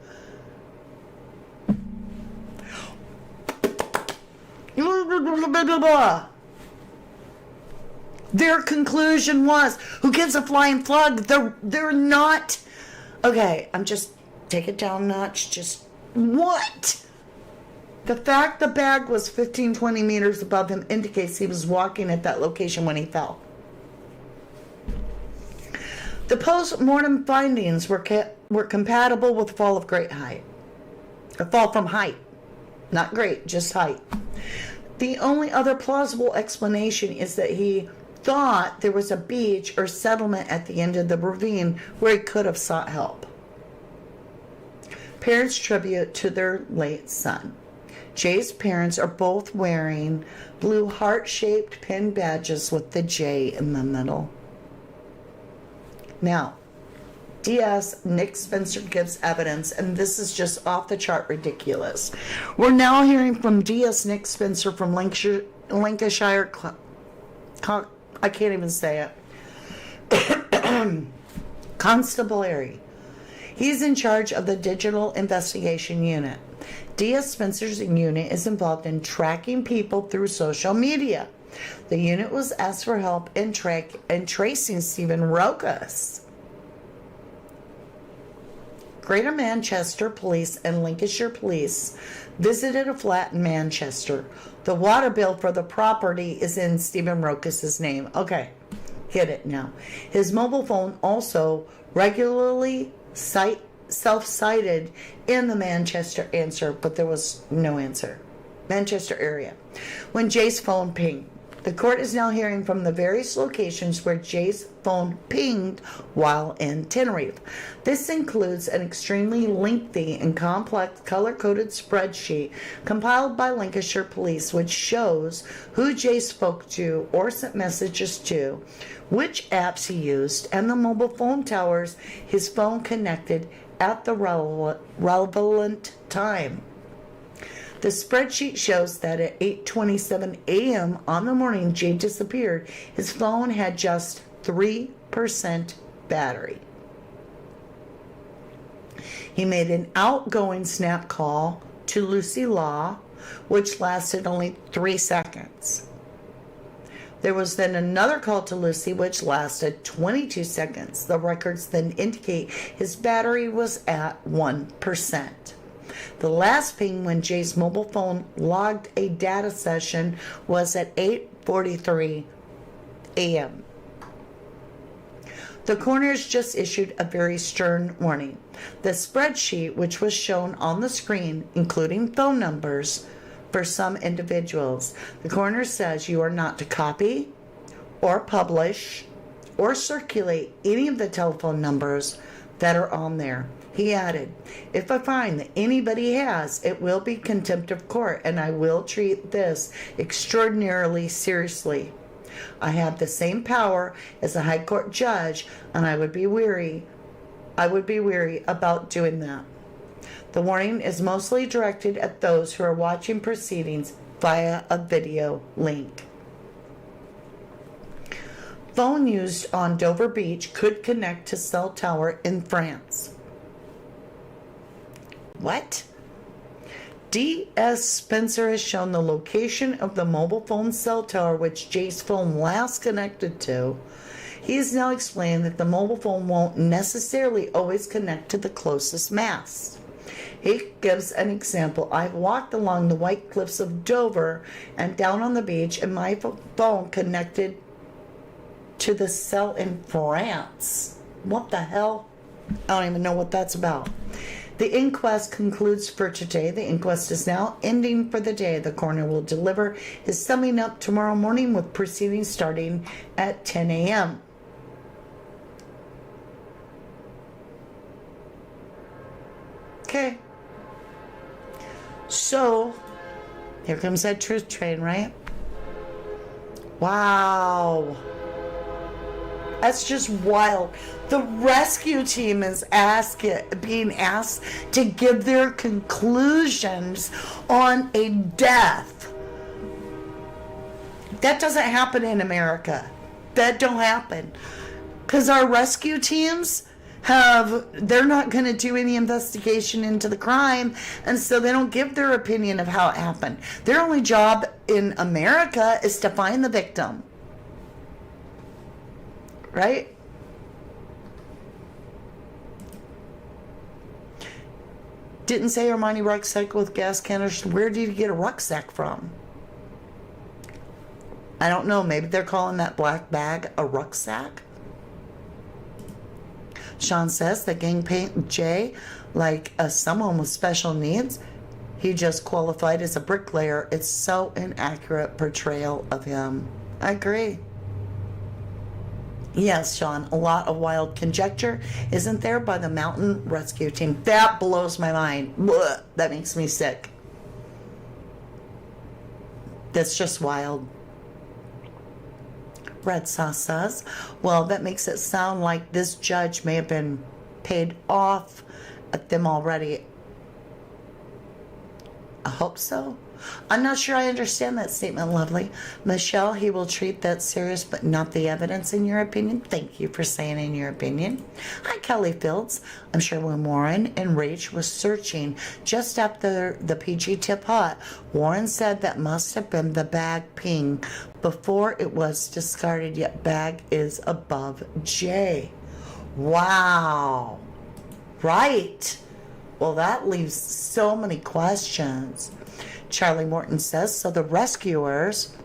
Their conclusion was, who gives a flying flag? They're not. Okay, I'm just take it down a notch. Just what? The fact the bag was 15-20 meters above him indicates he was walking at that location when he fell. The post-mortem findings were compatible with fall of great height. A fall from height. Not great, just height. The only other plausible explanation is that he thought there was a beach or settlement at the end of the ravine where he could have sought help. Parents tribute to their late son. Jay's parents are both wearing blue heart-shaped pin badges with the J in the middle. Now, DS Nick Spencer gives evidence, and this is just off the chart ridiculous. We're now hearing from DS Nick Spencer from Lancashire. I can't even say it. Constabulary. He's in charge of the Digital Investigation Unit. DS Spencer's unit is involved in tracking people through social media. The unit was asked for help in tracing Stephen Rokas. Greater Manchester Police and Lancashire Police visited a flat in Manchester. The water bill for the property is in Stephen Rokas' name. Okay, get it now. His mobile phone also regularly self-cited in the Manchester answer, but there was no answer. Manchester area. When Jay's phone pinged. The court is now hearing from the various locations where Jay's phone pinged while in Tenerife. This includes an extremely lengthy and complex color-coded spreadsheet compiled by Lancashire Police, which shows who Jay spoke to or sent messages to, which apps he used, and the mobile phone towers his phone connected at the relevant time. The spreadsheet shows that at 8:27 a.m. on the morning Jay disappeared, his phone had just 3% battery. He made an outgoing snap call to Lucy Law, which lasted only 3 seconds. There was then another call to Lucy, which lasted 22 seconds. The records then indicate his battery was at 1%. The last ping when Jay's mobile phone logged a data session was at 8:43 a.m. The coroner has just issued a very stern warning. The spreadsheet, which was shown on the screen, including phone numbers for some individuals, the coroner says you are not to copy or publish or circulate any of the telephone numbers that are on there. He added, if I find that anybody has, it will be contempt of court, and I will treat this extraordinarily seriously. I have the same power as a high court judge, and I would be wary about doing that. The warning is mostly directed at those who are watching proceedings via a video link. Phone used on Dover Beach could connect to cell tower in France. What? D.S. Spencer has shown the location of the mobile phone cell tower which Jay's phone last connected to. He is now explaining that the mobile phone won't necessarily always connect to the closest mast. He gives an example. I've walked along the white cliffs of Dover and down on the beach, and my phone connected to the cell in France. What the hell? I don't even know what that's about. The inquest concludes for today. The inquest is now ending for the day. The coroner will deliver his summing up tomorrow morning with proceedings starting at 10 a.m. Okay. So, here comes that truth train, right? Wow. That's just wild. The rescue team is being asked to give their conclusions on a death. That doesn't happen in America. That don't happen. Because our rescue teams they're not going to do any investigation into the crime, and so they don't give their opinion of how it happened. Their only job in America is to find the victim. Right? Didn't say Armani rucksack with gas canister. Where did you get a rucksack from? I don't know. Maybe they're calling that black bag a rucksack. Sean says that gang paint Jay like someone with special needs. He just qualified as a bricklayer. It's so inaccurate portrayal of him. I agree. Yes, Sean, a lot of wild conjecture isn't there by the mountain rescue team. That blows my mind. Blech, that makes me sick. That's just wild. Red Sauce says, well, that makes it sound like this judge may have been paid off at them already. I hope so. I'm not sure I understand that statement, lovely. Michelle, he will treat that serious, but not the evidence, in your opinion. Thank you for saying in your opinion. Hi, Kelly Fields. I'm sure when Warren and Rach was searching just after the PG tip hot, Warren said that must have been the bag ping before it was discarded, yet bag is above J. Wow. Right. Well, that leaves so many questions. Charlie Morton says, so the rescuers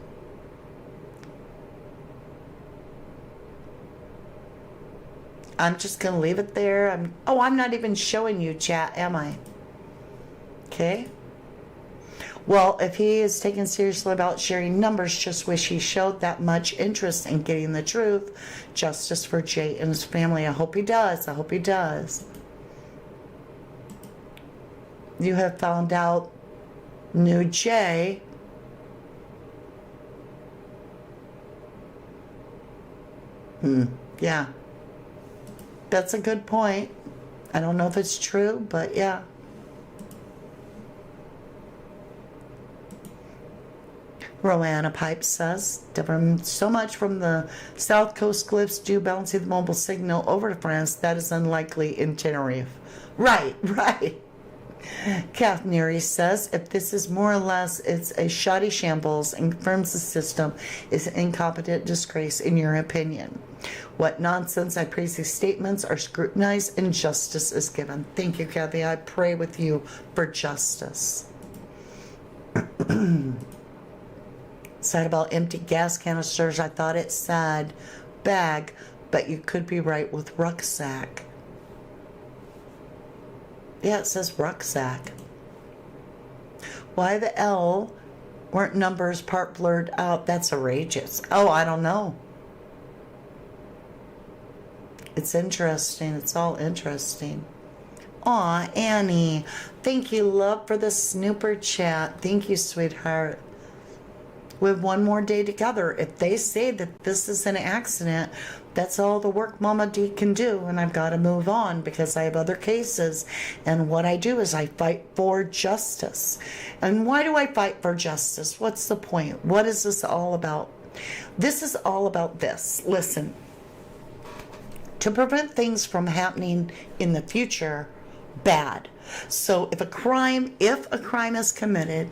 I'm just going to leave it there. I'm not even showing you chat, am I? Okay. Well, if he is taken seriously about sharing numbers, just wish he showed that much interest in getting the truth. Justice for Jay and his family. I hope he does. I hope he does. You have found out New Jay. Yeah. That's a good point. I don't know if it's true, but yeah. Roanna Pipe says, so much from the South Coast cliffs due balancing the mobile signal over to France, that is unlikely in Tenerife. Right. Kath Neary says, if this is more or less, it's a shoddy shambles and confirms the system is an incompetent disgrace in your opinion. What nonsense. I praise these statements are scrutinized and justice is given. Thank you, Kathy. I pray with you for justice. Said about empty gas canisters, I thought it said bag, but you could be right with rucksack. Yeah, it says rucksack. Why the L weren't numbers part blurred out? That's outrageous. Oh, I don't know. It's interesting. It's all interesting. Aw, Annie. Thank you, love, for the snooper chat. Thank you, sweetheart. We have one more day together. If they say that this is an accident, that's all the work Mama D can do, and I've got to move on because I have other cases. And what I do is I fight for justice. And why do I fight for justice? What's the point? What is this all about? This is all about this. Listen, to prevent things from happening in the future, bad. So if a crime is committed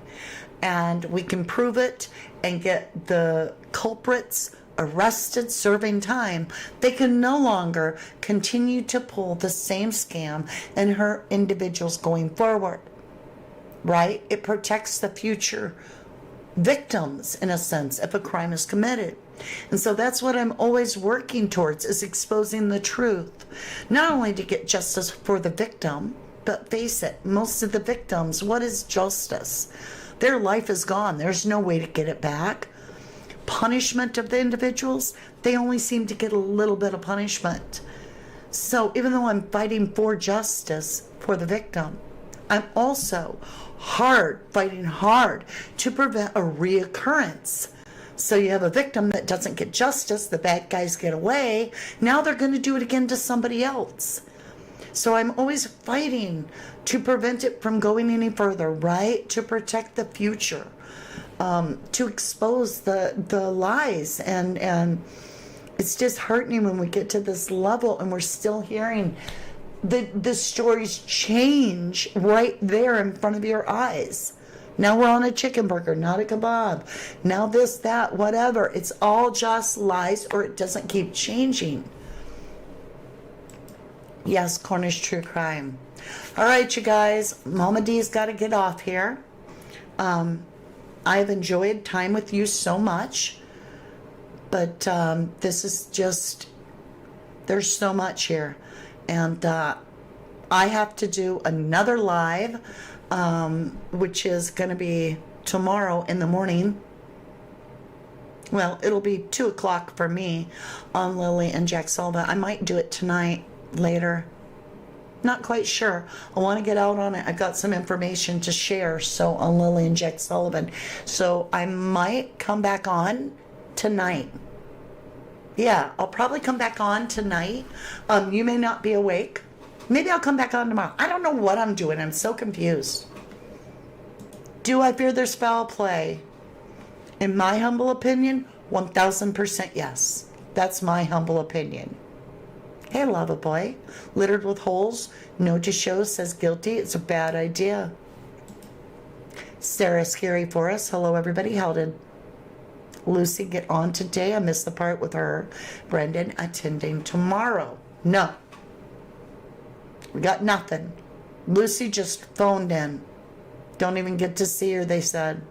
and we can prove it and get the culprits arrested, serving time, they can no longer continue to pull the same scam and hurt individuals going forward. Right? It protects the future victims, in a sense, if a crime is committed. And so that's what I'm always working towards, is exposing the truth. Not only to get justice for the victim, but face it, most of the victims, what is justice? Their life is gone. There's no way to get it back. Punishment of the individuals, they only seem to get a little bit of punishment. So even though I'm fighting for justice for the victim, I'm also fighting hard to prevent a reoccurrence. So you have a victim that doesn't get justice, the bad guys get away, now they're going to do it again to somebody else. So I'm always fighting to prevent it from going any further, right? To protect the future, to expose the lies and It's disheartening when we get to this level and we're still hearing the stories change right there in front of your eyes. Now we're on a chicken burger, not a kebab. Now this, that, whatever. It's all just lies, or it doesn't keep changing. Yes, Cornish true crime. All right, you guys. Mama D's got to get off here. I've enjoyed time with you so much. But this is just, there's so much here. And I have to do another live, which is going to be tomorrow in the morning. Well, it'll be 2 o'clock for me on Lily and Jack Sullivan. I might do it tonight, later. Not quite sure. I want to get out on it. I've got some information to share, so on Lily and Jack Sullivan. So I might come back on tonight. Yeah, I'll probably come back on tonight. You may not be awake. Maybe I'll come back on tomorrow. I don't know what I'm doing. I'm so confused. Do I fear there's foul play? In my humble opinion, 1000% yes. That's my humble opinion. Hey, lava boy. Littered with holes. No to show, says guilty. It's a bad idea. Sarah Scary Forest. Hello, everybody. How did Lucy get on today? I missed the part with her. Brendan attending tomorrow. No. We got nothing. Lucy just phoned in. Don't even get to see her, they said.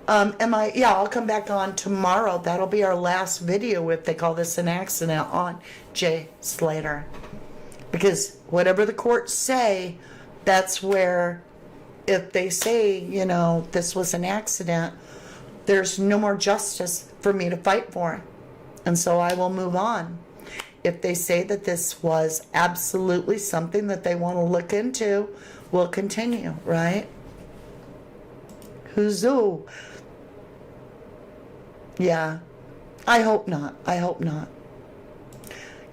I'll come back on tomorrow. That'll be our last video, if they call this an accident, on Jay Slater. Because whatever the courts say, that's where, if they say, this was an accident, there's no more justice for me to fight for. And so I will move on. If they say that this was absolutely something that they want to look into, we'll continue, right? Huzzoo. Yeah. I hope not. I hope not.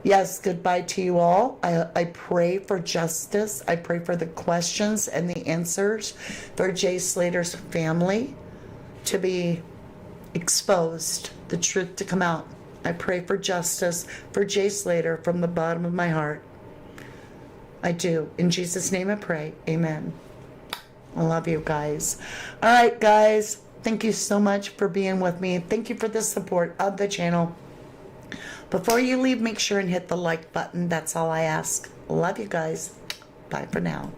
Yes, goodbye to you all. I pray for justice. I pray for the questions and the answers for Jay Slater's family to be exposed, the truth to come out. I pray for justice for Jay Slater from the bottom of my heart. I do. In Jesus' name I pray. Amen. I love you guys. All right, guys. Thank you so much for being with me. Thank you for the support of the channel. Before you leave, make sure and hit the like button. That's all I ask. Love you guys. Bye for now.